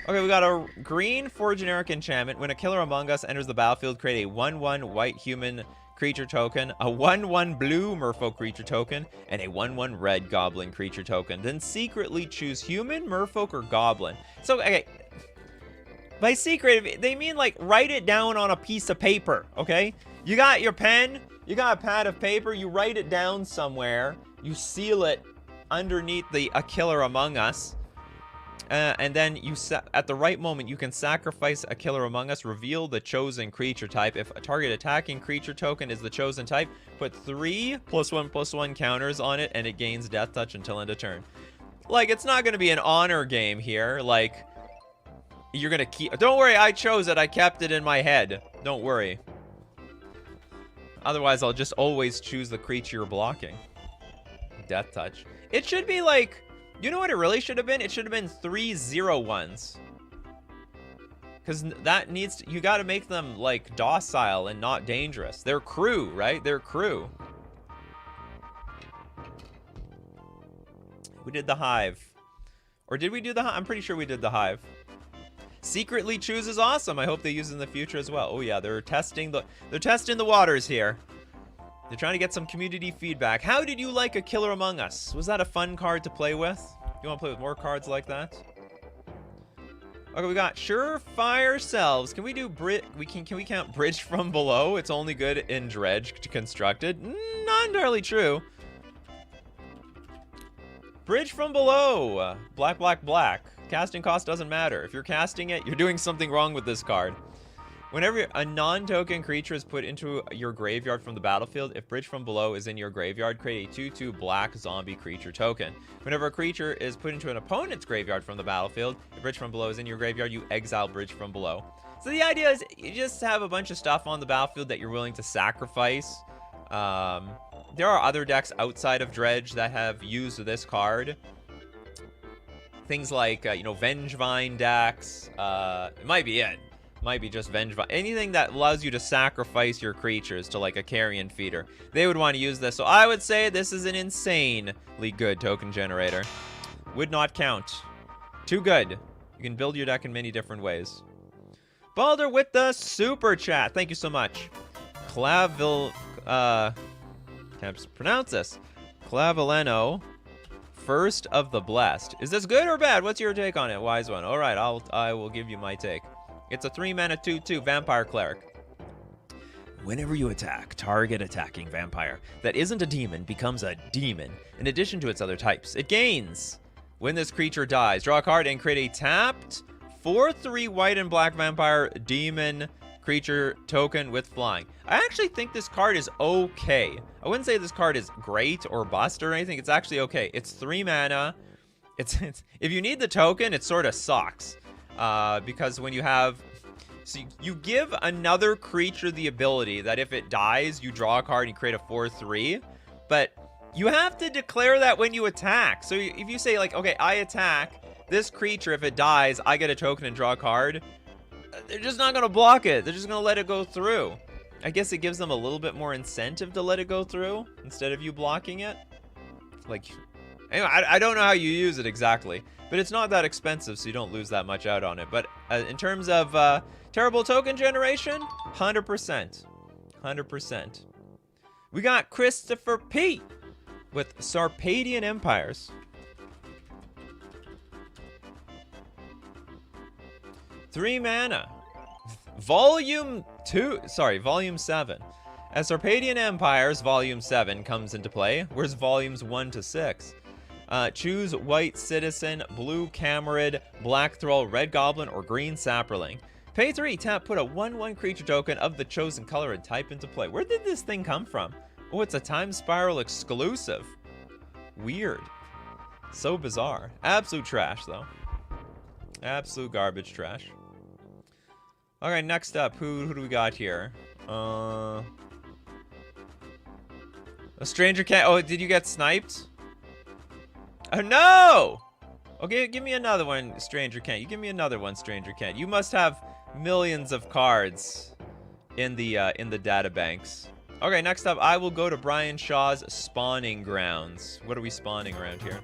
Speaker 1: Okay, we got a green 4 generic enchantment. When a Killer Among Us enters the battlefield, create a 1/1 white human creature token, a 1/1 blue merfolk creature token, and a 1/1 red goblin creature token. Then secretly choose human, merfolk, or goblin. So, okay, by secret, they mean like write it down on a piece of paper, okay? You got your pen, you got a pad of paper, you write it down somewhere, you seal it underneath the A Killer Among Us, and then you at the right moment you can sacrifice A Killer Among Us, reveal the chosen creature type. If a target attacking creature token is the chosen type, put 3 +1/+1 counters on it, and it gains death touch until end of turn. Like, it's not going to be an honor game here. Like, you're going to keep... Don't worry, I chose it. I kept it in my head. Don't worry. Otherwise, I'll just always choose the creature you're blocking. Death touch. It should be like... You know what it really should have been? It should have been 3 0/1s. Because that needs to... You got to make them, like, docile and not dangerous. They're crew, right? They're crew. We did the Hive. Or did we do the Hive? I'm pretty sure we did the Hive. Secretly choose is awesome. I hope they use it in the future as well. Oh yeah, they're testing the waters here. They're trying to get some community feedback. How did you like A Killer Among Us? Was that a fun card to play with? You want to play with more cards like that? Okay, we got Surefire Selves. Can we do can we count Bridge from Below? It's only good in Dredge constructed. Not entirely true. Bridge from Below. Black. Casting cost doesn't matter. If you're casting it, you're doing something wrong with this card. Whenever a non-token creature is put into your graveyard from the battlefield, if Bridge from Below is in your graveyard, create a 2/2 black zombie creature token. Whenever a creature is put into an opponent's graveyard from the battlefield, if Bridge from Below is in your graveyard, you exile Bridge from Below. So the idea is you just have a bunch of stuff on the battlefield that you're willing to sacrifice. There are other decks outside of Dredge that have used this card. Things like, you know, Vengevine decks. It might be it. Might be just Vengevine. Anything that allows you to sacrifice your creatures to, like, a carrion feeder. They would want to use this. So I would say this is an insanely good token generator. Would not count. Too good. You can build your deck in many different ways. Balder with the super chat. Thank you so much. Can't pronounce this. Clavileno First of the Blessed. Is this good or bad? What's your take on it, wise one? All right, I will give you my take. It's a 3-mana 2/2 Vampire Cleric. Whenever you attack, target attacking vampire that isn't a demon becomes a demon, in addition to its other types. It gains. When this creature dies, draw a card and create a tapped 4/3 white and black vampire demon creature token with flying. I actually think this card is okay. I wouldn't say this card is great or bust or anything. It's actually okay. It's 3 mana. It's if you need the token, it sort of sucks. Because when you have... So you give another creature the ability that if it dies, you draw a card and you create a 4/3. But you have to declare that when you attack. So if you say, like, okay, I attack this creature, if it dies, I get a token and draw a card. They're just not going to block it. They're just going to let it go through. I guess it gives them a little bit more incentive to let it go through instead of you blocking it. Like, anyway, I don't know how you use it exactly. But it's not that expensive, so you don't lose that much out on it. But in terms of terrible token generation, 100%. 100%. We got Christopher P. with Sarpadian Empires. 3 mana. Volume 7. As Sarpadian Empires, Volume 7 comes into play, whereas Volumes 1 to 6. Choose White Citizen, Blue Camarade, Black Thrall, Red Goblin, or Green Sapperling. Pay 3, tap, put a 1/1 creature token of the chosen color and type into play. Where did this thing come from? Oh, it's a Time Spiral exclusive. Weird. So bizarre. Absolute trash, though. Absolute garbage trash. Okay, next up, who do we got here? A Stranger Cat. Oh, did you get sniped? Oh, no! Okay, give me another one, Stranger Cat. You give me another one, Stranger Cat. You must have millions of cards in the data banks. Okay, next up, I will go to Brian Shaw's spawning grounds. What are we spawning around here?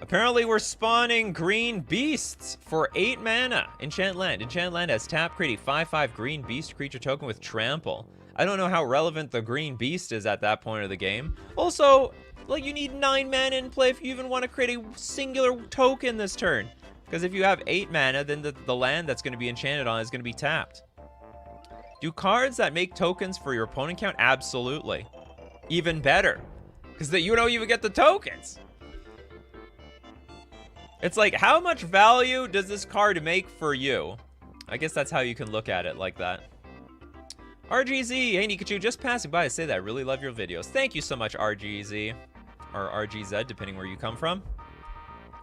Speaker 1: Apparently, we're spawning green beasts for 8 mana. Enchant Land. Enchant Land has tap, create a 5/5 green beast creature token with trample. I don't know how relevant the green beast is at that point of the game. Also, like, you need 9 mana in play if you even want to create a singular token this turn. Because if you have 8 mana, then the land that's going to be enchanted on is going to be tapped. Do cards that make tokens for your opponent count? Absolutely. Even better. Because you don't even get the tokens. It's like, how much value does this card make for you? I guess that's how you can look at it, like that. RGZ, hey Nikachu, just passing by to say that I really love your videos. Thank you so much, RGZ. Or RGZ, depending where you come from.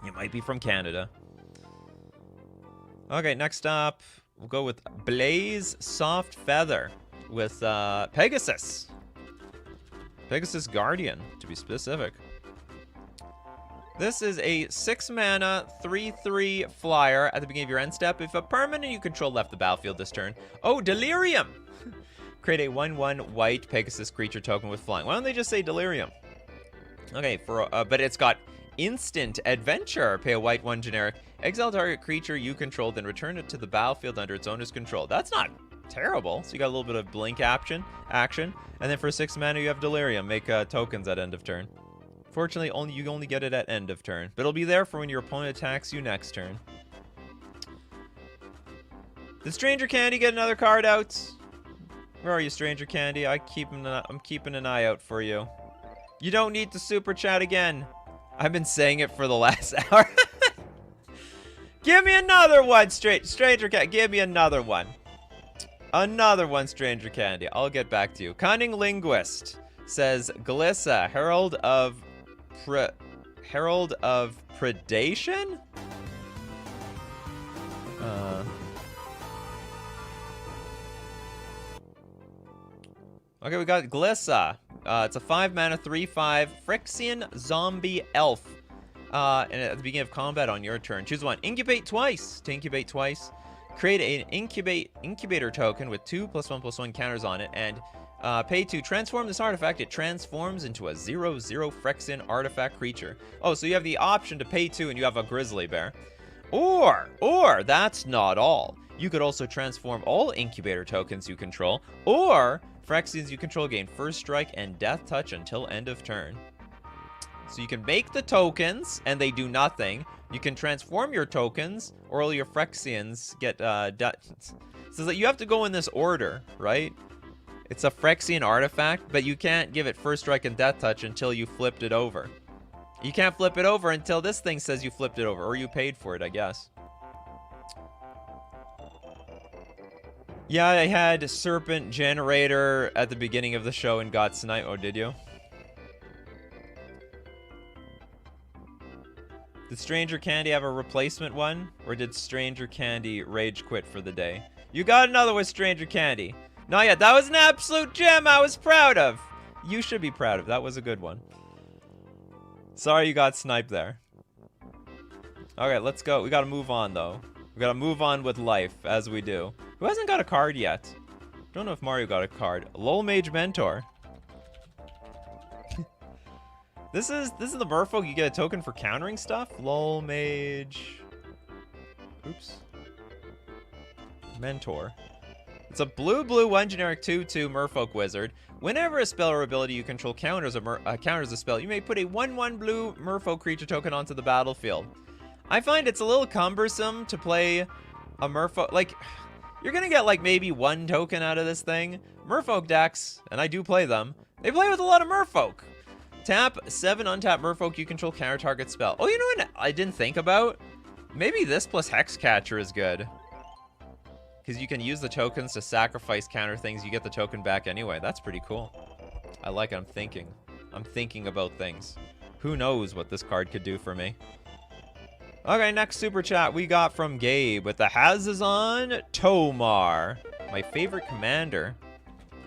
Speaker 1: You might be from Canada. Okay, next up, we'll go with Blaze Soft Feather with Pegasus. Pegasus Guardian, to be specific. This is a 6 mana, 3/3 flyer at the beginning of your end step. If a permanent you control left the battlefield this turn. Oh, Delirium! Create a 1/1 white Pegasus creature token with flying. Why don't they just say Delirium? Okay, but it's got instant adventure. Pay a white 1 generic. Exile target creature you control, then return it to the battlefield under its owner's control. That's not terrible. So you got a little bit of blink action. And then for 6 mana, you have Delirium. Make tokens at end of turn. Fortunately, you only get it at end of turn. But it'll be there for when your opponent attacks you next turn. Did Stranger Candy get another card out? Where are you, Stranger Candy? I'm keeping an eye out for you. You don't need to super chat again. I've been saying it for the last hour. Give me another one, Stranger Candy. Give me another one. Another one, Stranger Candy. I'll get back to you. Cunning Linguist says, Glissa, Herald of Predation? Okay, we got Glissa. It's a 5 mana, 3/5 Phyrexian zombie elf. And at the beginning of combat on your turn, choose one. Incubate twice. To incubate twice, create an incubator token with 2 +1/+1 counters on it, and pay 2. Transform this artifact. It transforms into a 0/0 Phyrexian artifact creature. Oh, so you have the option to pay 2 and you have a grizzly bear. Or that's not all. You could also transform all incubator tokens you control, or Phyrexians you control gain first strike and death touch until end of turn. So you can make the tokens, and they do nothing. You can transform your tokens, or all your Phyrexians get so that you have to go in this order, right? It's a Phyrexian artifact, but you can't give it first strike and death touch until you flipped it over. You can't flip it over until this thing says you flipped it over, or you paid for it, I guess. Yeah, I had Serpent Generator at the beginning of the show and got sniped. Oh, did you? Did Stranger Candy have a replacement one? Or did Stranger Candy rage quit for the day? You got another with Stranger Candy. Not yet. That was an absolute gem I was proud of. You should be proud of. That was a good one. Sorry you got sniped there. Okay, let's go. We gotta move on, though. We gotta move on with life, as we do. Who hasn't got a card yet? Don't know if Mario got a card. Lol Mage Mentor. This is the merfolk. You get a token for countering stuff. Lol Mage. Oops. Mentor. It's a blue 1 generic 2/2 merfolk wizard. Whenever a spell or ability you control counters a spell, you may put a 1/1 blue merfolk creature token onto the battlefield. I find it's a little cumbersome to play a merfolk. Like, you're gonna get like maybe 1 token out of this thing. Merfolk decks, and I do play them, they play with a lot of merfolk. Tap 7 untapped merfolk you control counter target spell. Oh, you know what I didn't think about? Maybe this plus Hexcatcher is good. Because you can use the tokens to sacrifice counter things. You get the token back anyway. That's pretty cool. I like it. I'm thinking about things. Who knows what this card could do for me. Okay, next super chat we got from Gabe with the Hazazon Tomar. My favorite commander.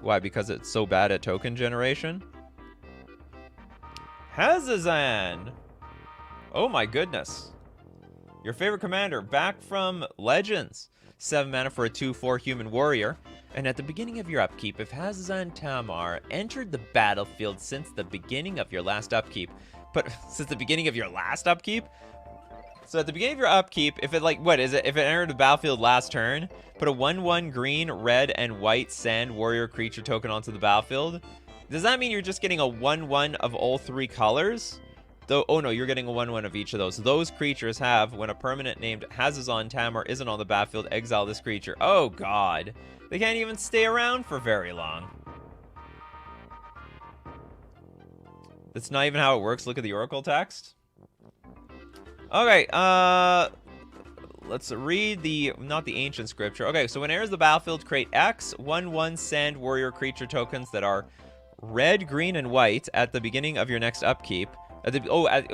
Speaker 1: Why? Because it's so bad at token generation? Hazazan! Oh my goodness. Your favorite commander, back from Legends. 7 mana for a 2/4 human warrior. And at the beginning of your upkeep, if Hazazan Tamar entered the battlefield since the beginning of your last upkeep. Since the beginning of your last upkeep? So at the beginning of your upkeep, if it if it entered the battlefield last turn, put a 1/1 green, red, and white sand warrior creature token onto the battlefield. Does that mean you're just getting a 1/1 of all 3 colors? Though, oh no, you're getting a 1/1 of each of those. Those creatures have, when a permanent named Hazazon Tamar isn't on the battlefield, exile this creature. Oh god. They can't even stay around for very long. That's not even how it works. Look at the Oracle text. Okay, let's read not the ancient scripture. Okay, so when it enters the battlefield, create X 1/1 sand warrior creature tokens that are red, green, and white at the beginning of your next upkeep.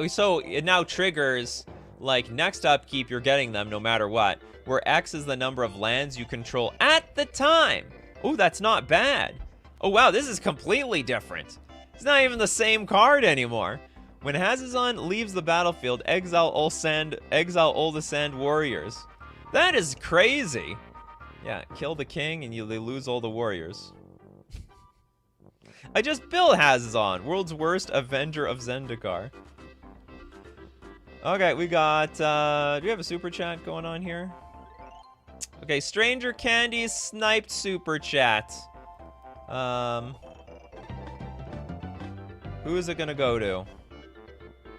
Speaker 1: So it now triggers, like, next upkeep, you're getting them no matter what, where X is the number of lands you control at the time. Oh, that's not bad. Oh, wow, this is completely different. It's not even the same card anymore. When Hazazon leaves the battlefield, exile all the sand warriors. That is crazy. Yeah, kill the king and they lose all the warriors. I just built Hazazon, world's worst Avenger of Zendikar. Okay, we got, do we have a super chat going on here? Okay, Stranger Candy sniped super chat. Who is it gonna go to?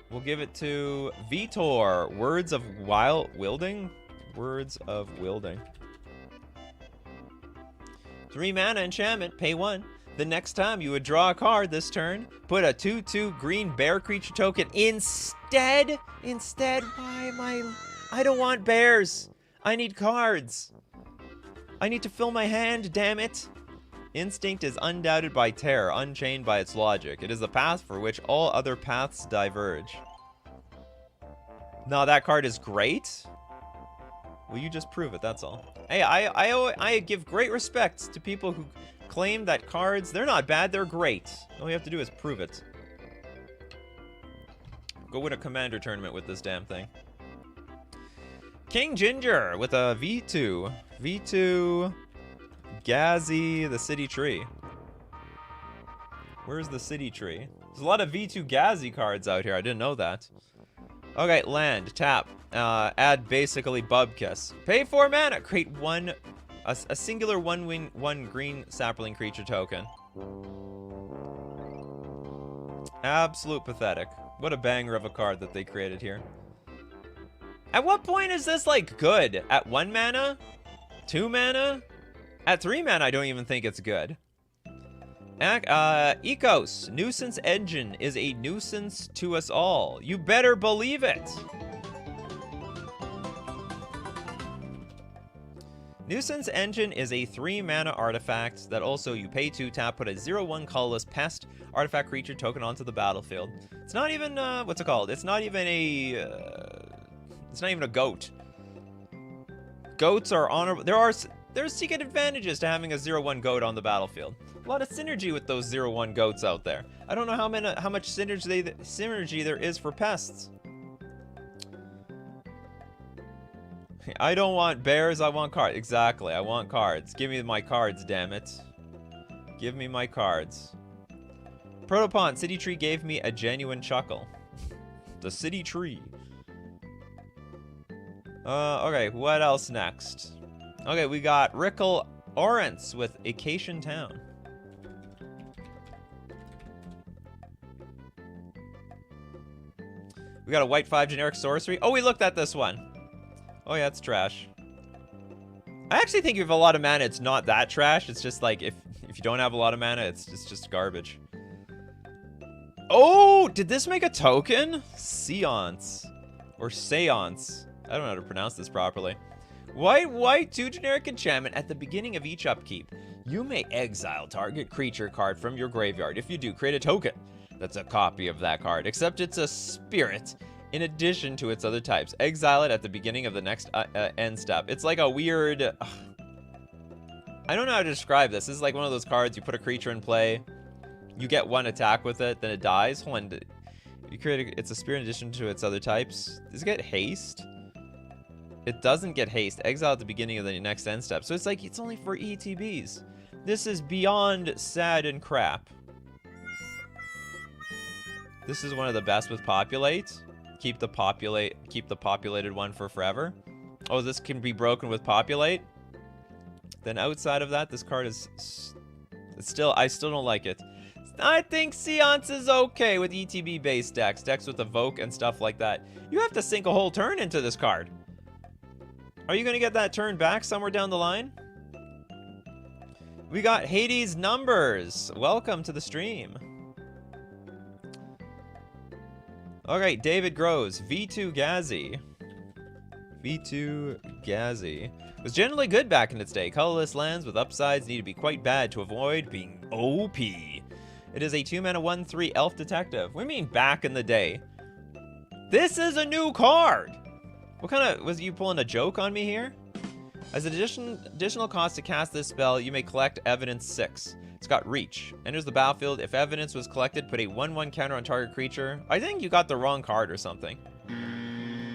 Speaker 1: We'll give it to Vitor. Words of Wilding? Words of Wilding. 3 mana enchantment, pay 1. The next time you would draw a card this turn, put a 2/2 green bear creature token instead. Why am I don't want bears. I need cards. I need to fill my hand, damn it. Instinct is undoubted by terror, unchained by its logic. It is the path for which all other paths diverge. No, that card is great. Will you just prove it? That's all. Hey, I give great respect to people who claim that cards, they're not bad, they're great. All you have to do is prove it. Go win a commander tournament with this damn thing. King Ginger with a V2. V2 Gazi, the city tree. Where's the city tree? There's a lot of V2 Gazi cards out here. I didn't know that. Okay, land, tap. Add basically Bubkiss. Pay 4 mana. Create 1 A singular one green sapling creature token. Absolute pathetic. What a banger of a card that they created here. At what point is this, like, good? At 1 mana? 2 mana? At 3 mana, I don't even think it's good. Ecos, Nuisance Engine is a nuisance to us all. You better believe it. Nuisance Engine is a 3 mana artifact that also you pay 2 tap, put a 0/1 colorless pest artifact creature token onto the battlefield. It's not even what's it called? It's not even a goat. Goats are honorable. There's secret advantages to having a 0/1 goat on the battlefield. A lot of synergy with those 0/1 goats out there. I don't know how much synergy there is for pests. I don't want bears, I want cards. Exactly, I want cards. Give me my cards, damn it. Give me my cards. Protopont, City Tree gave me a genuine chuckle. The City Tree. Okay, what else next? Okay, we got Rickle Orance with Acacian Town. We got a white 5 generic sorcery. Oh, we looked at this one. Oh yeah, it's trash. I actually think if you have a lot of mana, it's not that trash. It's just like, if you don't have a lot of mana, it's just garbage. Oh, did this make a token? Seance. Or Seance. I don't know how to pronounce this properly. White, 2 generic enchantment. At the beginning of each upkeep, you may exile target creature card from your graveyard. If you do, create a token that's a copy of that card, except it's a spirit in addition to its other types. Exile it at the beginning of the next end step. It's like a weird... I don't know how to describe this. This is like one of those cards, you put a creature in play, you get 1 attack with it, then it dies. Hold on. You create it's a spirit in addition to its other types. Does it get haste? It doesn't get haste. Exile at the beginning of the next end step. So it's like, it's only for ETBs. This is beyond sad and crap. This is one of the best with populate. Keep the populated one for forever. Oh, this can be broken with populate. Then outside of that, this card is I still don't like it. I think Seance is okay with ETB based decks with Evoke and stuff like that. You have to sink a whole turn into this card. Are you gonna get that turn back somewhere down the line? We got Hades Numbers. Welcome to the stream. Okay, David Grows, V2 Gazi. V2 Gazi was generally good back in its day. Colorless lands with upsides need to be quite bad to avoid being OP. It is a 2-mana 1/3 elf detective. We mean back in the day. This is a new card. What kind of, was you pulling a joke on me here? As an additional cost to cast this spell, you may collect evidence 6. It's got reach. Enters the battlefield. If evidence was collected, put a 1/1 counter on target creature. I think you got the wrong card or something.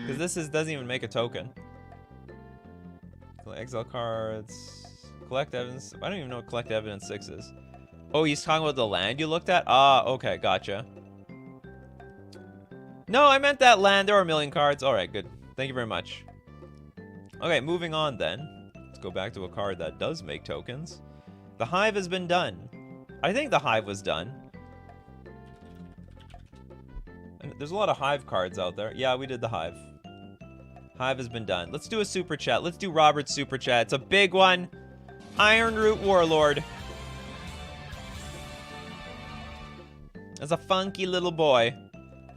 Speaker 1: Because this doesn't even make a token. Exile cards. Collect evidence. I don't even know what collect evidence 6 is. Oh, he's talking about the land you looked at? Ah, okay, gotcha. No, I meant that land. There are a million cards. Alright, good. Thank you very much. Okay, moving on then. Let's go back to a card that does make tokens. The Hive has been done. I think the Hive was done. And there's a lot of Hive cards out there. Yeah, we did the Hive. Hive has been done. Let's do a super chat. Let's do Robert's super chat. It's a big one. Ironroot Warlord. That's a funky little boy.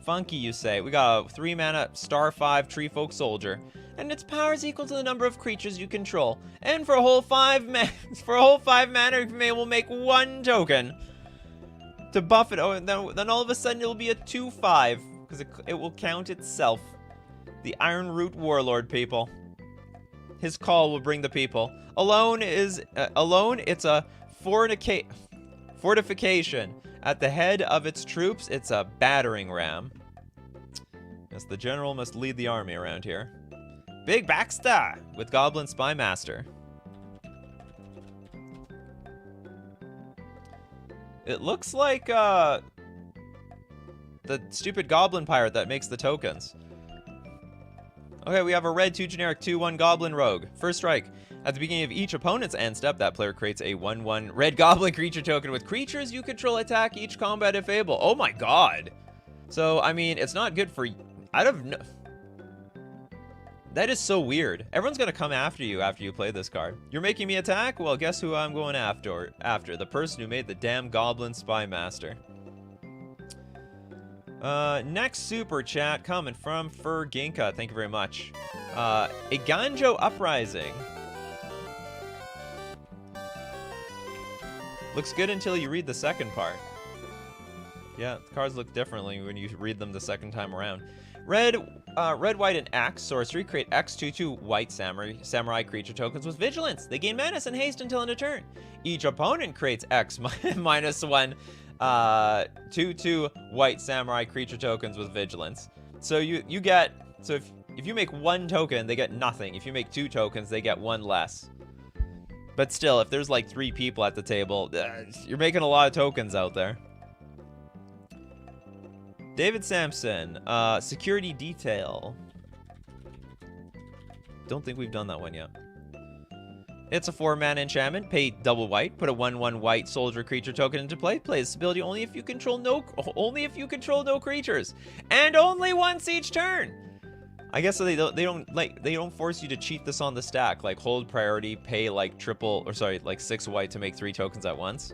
Speaker 1: Funky, you say. We got a 3-mana star 5 Treefolk Soldier. And its power is equal to the number of creatures you control. And for a whole 5 mana, we'll make 1 token to buff it. Oh, and then all of a sudden it'll be a 2/5 because it will count itself. The Ironroot Warlord, people. His call will bring the people. Alone, it's a fortification. At the head of its troops, it's a battering ram. Yes, the general must lead the army around here. Big Baxter with Goblin Spymaster. It looks like the stupid Goblin Pirate that makes the tokens. Okay, we have a red 2 generic 2/1 Goblin Rogue. First strike. At the beginning of each opponent's end step, that player creates a 1/1 red Goblin creature token with creatures you control attack each combat if able. Oh my god. So, I mean, it's not good for... I don't know. That is so weird. Everyone's gonna come after you play this card. You're making me attack? Well, guess who I'm going after? The person who made the damn Goblin Spy Master. Next super chat coming from Ferginka. Thank you very much. A Ganjo Uprising. Looks good until you read the second part. Yeah, the cards look differently when you read them the second time around. Red, white, and X sorcery create X/2/2 white samurai creature tokens with vigilance. They gain menace and haste until end of turn. Each opponent creates X -1 2/2 white samurai creature tokens with vigilance. So you get, so if you make 1 token, they get nothing. If you make 2 tokens, they get 1 less. But still, if there's like 3 people at the table, you're making a lot of tokens out there. David Sampson, security detail. Don't think we've done that one yet. It's a 4-mana enchantment. Pay double white. Put a 1/1 white soldier creature token into play. Play this ability only if you control no creatures, and only once each turn. I guess so they don't force you to cheat this on the stack. Like hold priority, pay like like 6 white to make 3 tokens at once.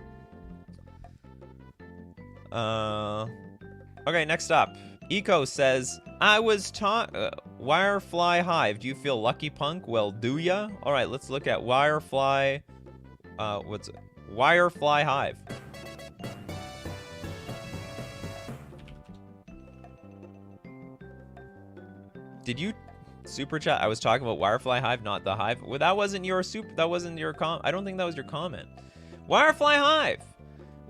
Speaker 1: Okay, next up. Eco says, I was taught... Wirefly Hive. Do you feel lucky, punk? Well, do ya? Alright, let's look at Wirefly... what's it? Wirefly Hive. Did you super chat? I was talking about Wirefly Hive, not the Hive. Well, that wasn't your I don't think that was your comment. Wirefly Hive!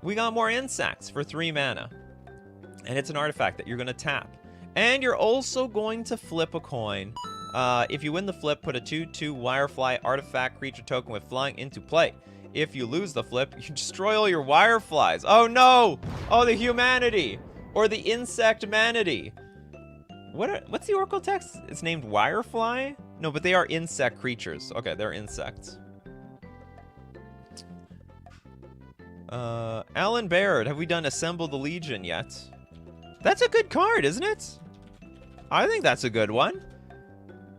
Speaker 1: We got more insects for 3 mana. And it's an artifact that you're going to tap. And you're also going to flip a coin. If you win the flip, put a 2/2 Wirefly artifact creature token with flying into play. If you lose the flip, you destroy all your Wireflies. Oh no! Oh, the humanity! Or the insect manatee. What's the Oracle text? It's named Wirefly? No, but they are insect creatures. Okay, they're insects. Alan Baird, have we done Assemble the Legion yet? That's a good card, isn't it? I think that's a good one.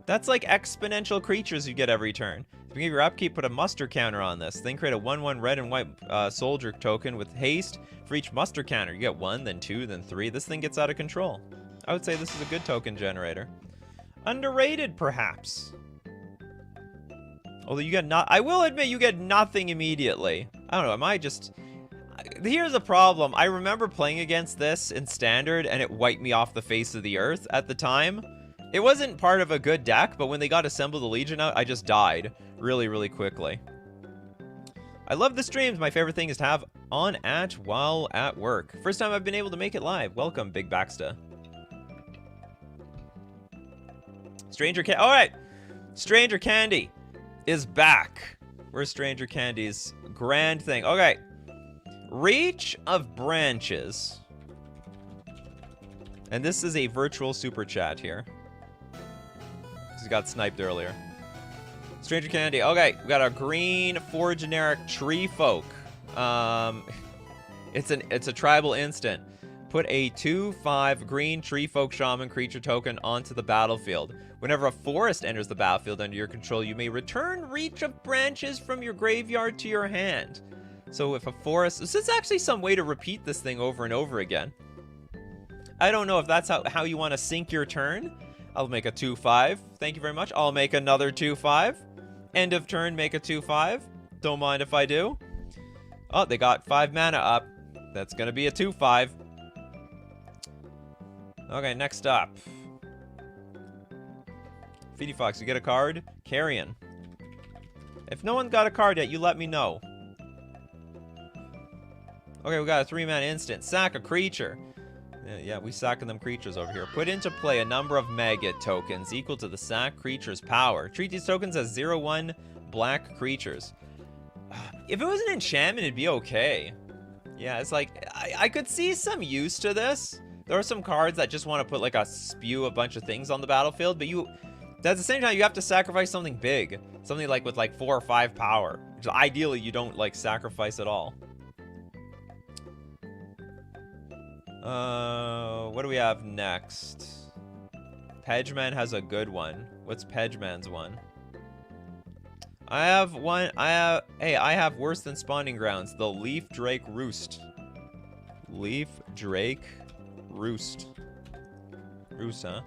Speaker 1: That's like exponential creatures you get every turn. At the beginning of your upkeep, put a muster counter on this. Then create a 1/1 red and white soldier token with haste for each muster counter. You get 1, then 2, then 3. This thing gets out of control. I would say this is a good token generator. Underrated, perhaps. Although you get I will admit you get nothing immediately. I don't know, am I just... Here's a problem. I remember playing against this in Standard, and it wiped me off the face of the earth at the time. It wasn't part of a good deck, but when they got Assemble the Legion out, I just died really, really quickly. I love the streams. My favorite thing is to have on while at work. First time I've been able to make it live. Welcome, Big Baxter. Stranger Candy. All right. Stranger Candy is back. Where's Stranger Candy's grand thing? Okay. Reach of Branches. And this is a virtual super chat here. He got sniped earlier. Stranger Candy. Okay, we got a green 4 generic tree folk. It's a tribal instant. Put a 2/5 green tree folk shaman creature token onto the battlefield. Whenever a forest enters the battlefield under your control, you may return Reach of Branches from your graveyard to your hand. So if a forest... This is actually some way to repeat this thing over and over again. I don't know if that's how you want to sync your turn. I'll make a 2/5. Thank you very much. I'll make another 2/5. End of turn, make a 2/5. Don't mind if I do. Oh, they got 5 mana up. That's going to be a 2/5. Okay, next up. Feedy Fox, you get a card? Carrion. If no one got a card yet, you let me know. Okay, we got a 3-mana instant. Sack a creature. Yeah, we sacking them creatures over here. Put into play a number of Maggot tokens equal to the sack creature's power. Treat these tokens as 0/1 black creatures. If it was an enchantment, it'd be okay. Yeah, it's like, I could see some use to this. There are some cards that just want to put like a bunch of things on the battlefield, but At the same time, you have to sacrifice something big. Something like with like 4 or 5 power. Which ideally, you don't like sacrifice at all. What do we have next? Pedgeman has a good one. What's Pedgeman's one? I have one. Hey, I have worse than spawning grounds. The Leaf Drake Roost. Leaf Drake Roost. Roost, huh?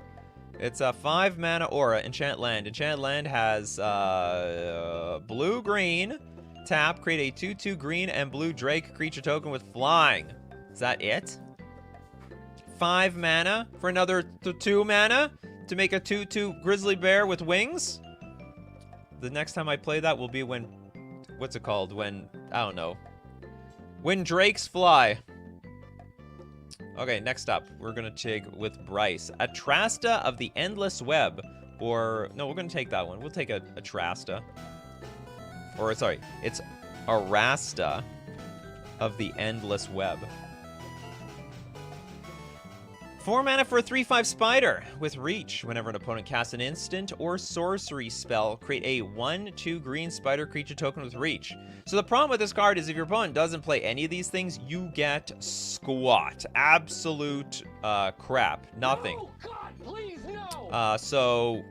Speaker 1: It's a 5 mana aura, enchant land. Enchant land has blue-green. Tap, create a 2/2 green and blue Drake creature token with flying. Is that it? 5 mana for another 2 mana to make a 2/2 grizzly bear with wings? The next time I play that will be when... What's it called? When... I don't know. When drakes fly. Okay, next up, we're going to take with Bryce. Atrasta of the Endless Web. Or, no, we're going to take that one. We'll take a Atrasta. Or, sorry, it's Arasta of the Endless Web. 4 mana for a 3/5 spider with reach. Whenever an opponent casts an instant or sorcery spell, create a 1/2 green spider creature token with reach. So the problem with this card is if your opponent doesn't play any of these things, you get squat. Absolute crap. Nothing.
Speaker 2: No, God, please, no.
Speaker 1: So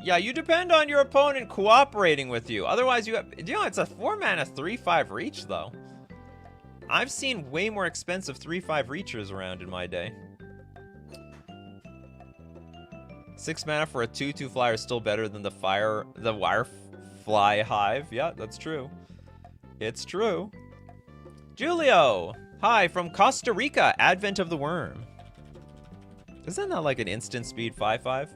Speaker 1: yeah, you depend on your opponent cooperating with you. Otherwise, it's a 4 mana 3/5 reach though. I've seen way more expensive 3/5 reachers around in my day. 6 mana for a 2/2 flyer is still better than the Wirefly Hive. Yeah, that's true. It's true. Julio! Hi, from Costa Rica, Advent of the Worm. Isn't that like an instant speed 5/5?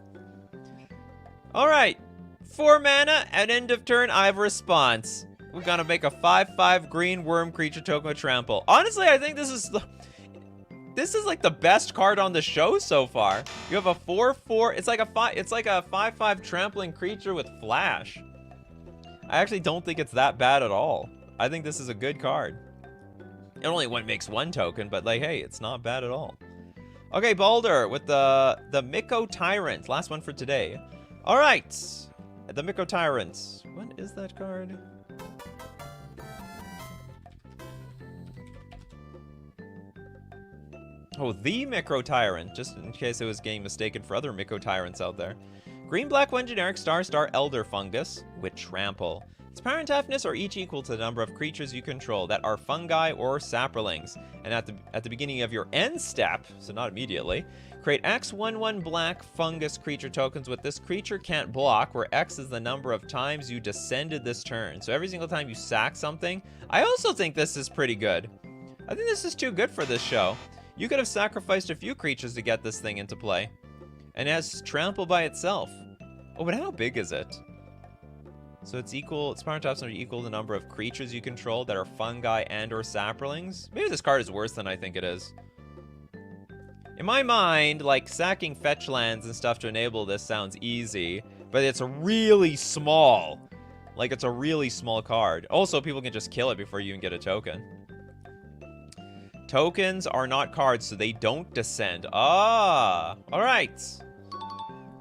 Speaker 1: Alright, 4 mana, at end of turn, I have a response. We're gonna make a 5/5 green worm creature token with trample. Honestly, I think this is like the best card on the show so far. You have a 4/4. It's like a 5/5 trampling creature with flash. I actually don't think it's that bad at all. I think this is a good card. It only makes 1 token, but like, hey, it's not bad at all. Okay, Baldur with the Miko Tyrant. Last one for today. All right, the Miko Tyrant. What is that card? Oh, the Micro Tyrant, just in case it was getting mistaken for other Micro Tyrants out there. Green-black one generic star elder fungus with trample. Its power and toughness are each equal to the number of creatures you control that are fungi or saplings. And at the beginning of your end step, so not immediately, create X 1/1 black fungus creature tokens with this creature can't block, where X is the number of times you descended this turn. So every single time you sack something. I also think this is pretty good. I think this is too good for this show. You could have sacrificed a few creatures to get this thing into play. And it has trample by itself. Oh, but how big is it? So it's power and toughness are equal to the number of creatures you control that are fungi and or saplings. Maybe this card is worse than I think it is. In my mind, like sacking fetch lands and stuff to enable this sounds easy, but it's really small. Like it's a really small card. Also, people can just kill it before you even get a token. Tokens are not cards, so they don't descend. Ah, all right.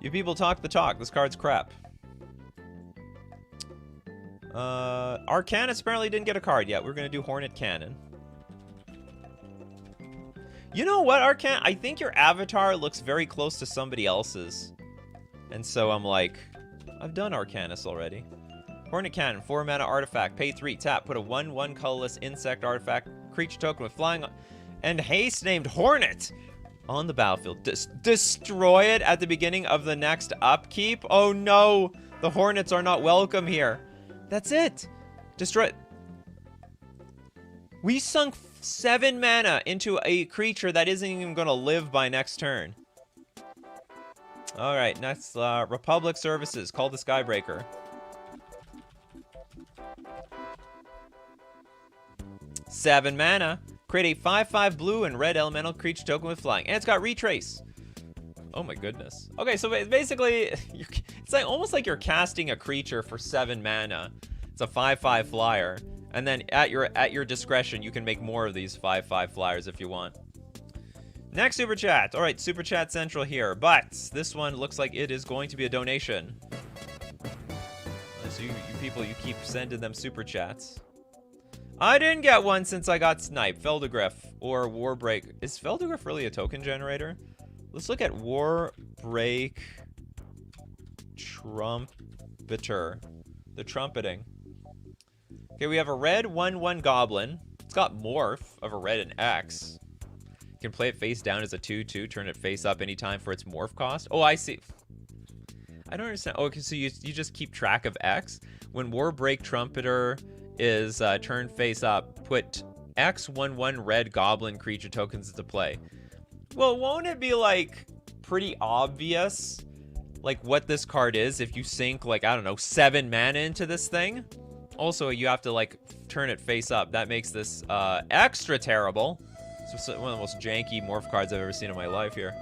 Speaker 1: You people talk the talk. This card's crap. Arcanus apparently didn't get a card yet. We're gonna do Hornet Cannon. You know what, Arcan? I think your avatar looks very close to somebody else's. And so I'm like, I've done Arcanus already. Hornet Cannon, 4 mana artifact, pay 3, tap, put a 1/1 colorless insect artifact, creature token with flying and haste named Hornet on the battlefield. Destroy it at the beginning of the next upkeep? Oh no, the Hornets are not welcome here. That's it. Destroy it. We sunk 7 mana into a creature that isn't even going to live by next turn. All right, next, Republic Services, call the Skybreaker. Seven mana. Create a 5/5 blue and red elemental creature token with flying. And it's got Retrace. Oh my goodness. Okay, so basically, it's like almost like you're casting a creature for 7 mana. It's a 5/5 flyer. And then at your discretion, you can make more of these 5/5 flyers if you want. Next super chat. All right, super chat central here, but this one looks like it is going to be a donation. So you people, you keep sending them super chats. I didn't get one since I got sniped. Feldegriff or Warbreak. Is Feldegriff really a token generator? Let's look at Warbreak Trumpeter. The trumpeting. Okay, we have a red 1/1 goblin. It's got morph of a red and X. You can play it face down as a 2/2, turn it face up anytime for its morph cost. Oh, I see. I don't understand. Oh, okay, so you just keep track of X. When Warbreak Trumpeter is turned face up, put X 1/1 red goblin creature tokens into play. Well, won't it be like pretty obvious like what this card is if you sink like, I don't know, 7 mana into this thing? Also, you have to like turn it face up. That makes this extra terrible. It's one of the most janky morph cards I've ever seen in my life here.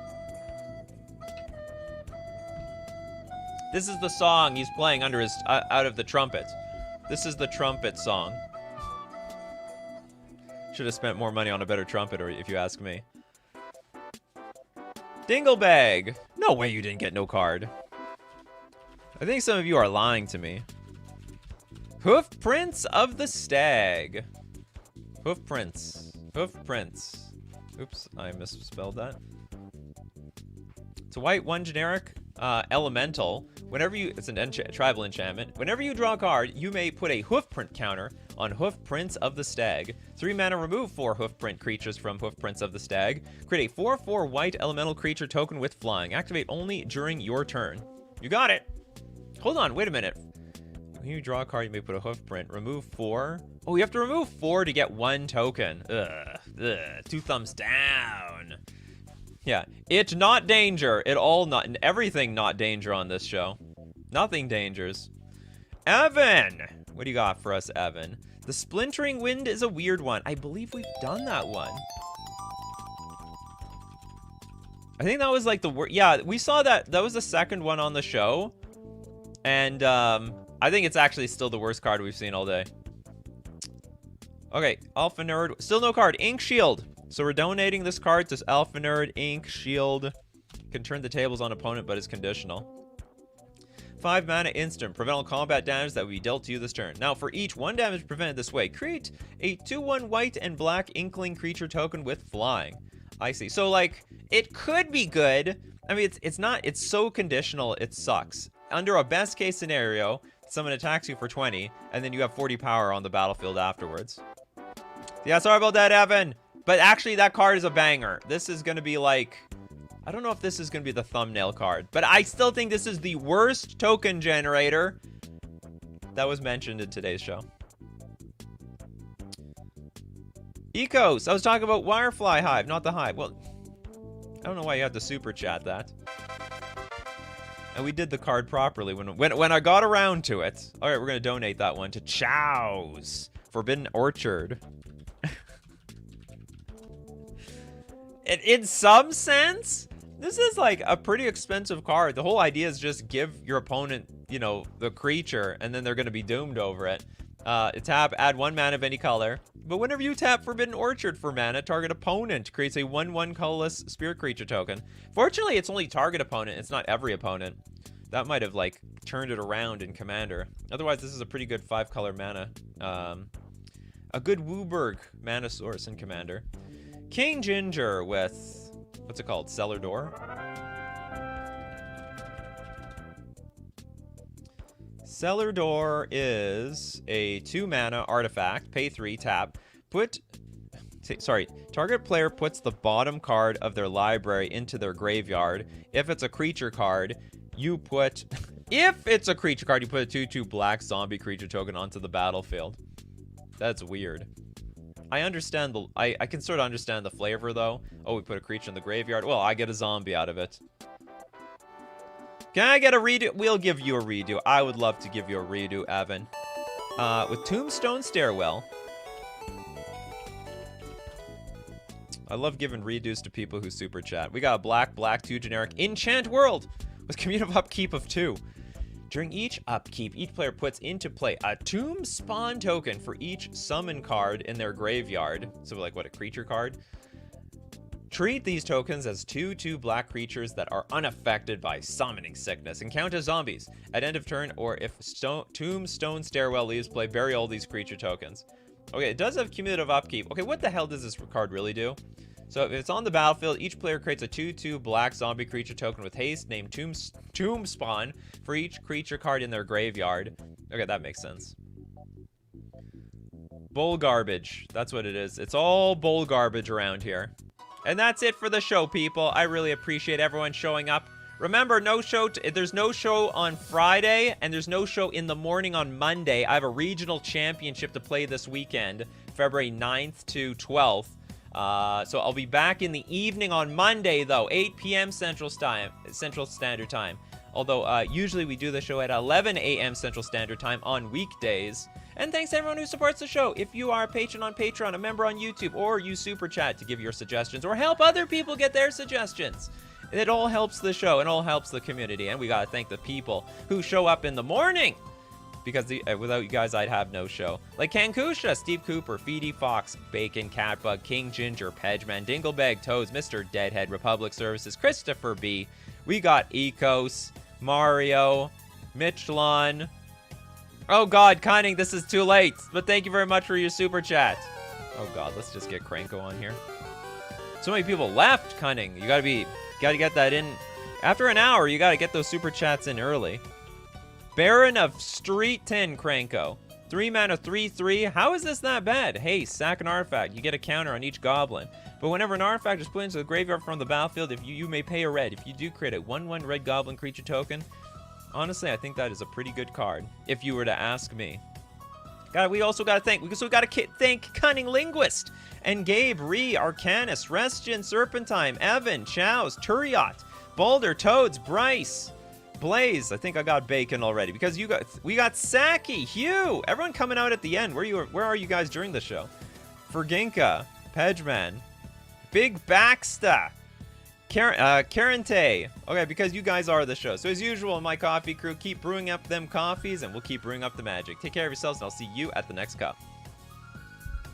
Speaker 1: This is the song he's playing under his out of the trumpet. This is the trumpet song. Should have spent more money on a better trumpeter, if you ask me. Dinglebag. No way you didn't get no card. I think some of you are lying to me. Hoofprints of the Stag. Hoofprints. Hoofprints. Oops, I misspelled that. It's a white 1 generic elemental. Whenever you, it's an tribal enchantment. Whenever you draw a card, you may put a hoofprint counter on Hoofprints of the Stag. 3 mana, remove 4 hoofprint creatures from Hoofprints of the Stag. Create a 4/4 white elemental creature token with flying. Activate only during your turn. You got it. Hold on, wait a minute. When you draw a card, you may put a hoofprint. Remove 4. Oh, you have to remove 4 to get 1 token. Ugh. Ugh. 2 thumbs down. Yeah, it's not danger. It all not, everything not danger on this show. Nothing dangers. Evan! What do you got for us, Evan? The Splintering Wind is a weird one. I believe we've done that one. I think that was like the word. Yeah, we saw that. That was the second one on the show. And I think it's actually still the worst card we've seen all day. Okay, Alpha Nerd. Still no card. Ink Shield. So we're donating this card to Alpha Nerd. Ink Shield. Can turn the tables on opponent, but it's conditional. 5 mana instant. Prevent all combat damage that will be dealt to you this turn. Now, for each 1 damage prevented this way, create a 2/1 white and black Inkling creature token with flying. I see. So, like, it could be good. I mean, it's not. It's so conditional, it sucks. Under a best case scenario, someone attacks you for 20, and then you have 40 power on the battlefield afterwards. Yeah, sorry about that, Evan. But actually, that card is a banger. This is going to be like... I don't know if this is going to be the thumbnail card, but I still think this is the worst token generator that was mentioned in today's show. Ecos. I was talking about Wirefly Hive, not the Hive. Well, I don't know why you had to super chat that. And we did the card properly when I got around to it. All right, we're going to donate that one to Chow's Forbidden Orchard. In some sense, this is like a pretty expensive card. The whole idea is just give your opponent, you know, the creature, and then they're going to be doomed over it. Tap, add 1 mana of any color. But whenever you tap Forbidden Orchard for mana, target opponent creates a 1/1 colorless spirit creature token. Fortunately, it's only target opponent. It's not every opponent. That might have, like, turned it around in Commander. Otherwise, this is a pretty good 5-color mana. A good Wooburg mana source in Commander. King Ginger with, what's it called? Cellar Door. Cellar Door is a 2 mana artifact. Pay 3, tap. Target player puts the bottom card of their library into their graveyard. If it's a creature card, you put... If it's a creature card, you put a 2/2 black zombie creature token onto the battlefield. That's weird. I understand the... I can sort of understand the flavor, though. Oh, we put a creature in the graveyard. Well, I get a zombie out of it. Can I get a redo? We'll give you a redo. I would love to give you a redo, Evan. With Tombstone Stairwell. I love giving redos to people who super chat. We got a black 2 generic Enchant World with commutative upkeep of 2. During each upkeep, each player puts into play a Tomb Spawn token for each summon card in their graveyard. So like, what, a creature card? Treat these tokens as 2/2 black creatures that are unaffected by summoning sickness and count as zombies. At end of turn, or if Tombstone Stairwell leaves play, bury all these creature tokens. Okay, it does have cumulative upkeep. Okay, what the hell does this card really do? So if it's on the battlefield, each player creates a 2/2 black zombie creature token with haste named Tomb Spawn for each creature card in their graveyard. Okay, that makes sense. Bull garbage. That's what it is. It's all bull garbage around here. And that's it for the show, people. I really appreciate everyone showing up. Remember, there's no show on Friday, and there's no show in the morning on Monday. I have a regional championship to play this weekend, February 9th to 12th. So I'll be back in the evening on Monday, though, 8 p.m. Central Standard Time. Although usually we do the show at 11 a.m. Central Standard Time on weekdays. And thanks to everyone who supports the show. If you are a patron on Patreon, a member on YouTube, or use Super Chat to give your suggestions or help other people get their suggestions, it all helps the show and all helps the community. And we gotta thank the people who show up in the morning, because without you guys, I'd have no show. Like Kankusha, Steve Cooper, Feedy Fox, Bacon, Catbug, King Ginger, Pedgeman, Dinglebag, Toes, Mr. Deadhead, Republic Services, Christopher B. We got Ecos, Mario, Michelon. Oh God, Cunning, this is too late. But thank you very much for your super chat. Oh God, let's just get Cranko on here. So many people left, Cunning. You gotta get that in. After an hour, you gotta get those super chats in early. Baron of Street 10, Cranko. 3 mana, 3/3. How is this that bad? Hey, sack an artifact. You get a counter on each goblin. But whenever an artifact is put into the graveyard from the battlefield, if you may pay a red. If you do create a 1/1 red goblin creature token, honestly, I think that is a pretty good card, if you were to ask me. We also got to thank Cunning Linguist and Gabe, Ree, Arcanus, Restian, Serpentine, Evan, Chows, Turiot, Boulder, Toads, Bryce, Blaze. I think I got Bacon already because we got Saki, Hugh, everyone coming out at the end. Where are you guys during the show? Ferginka, Pedgeman, Big Baxter, Karente. Okay, because you guys are the show. So as usual, my coffee crew, keep brewing up them coffees, and we'll keep brewing up the magic. Take care of yourselves, and I'll see you at the next cup.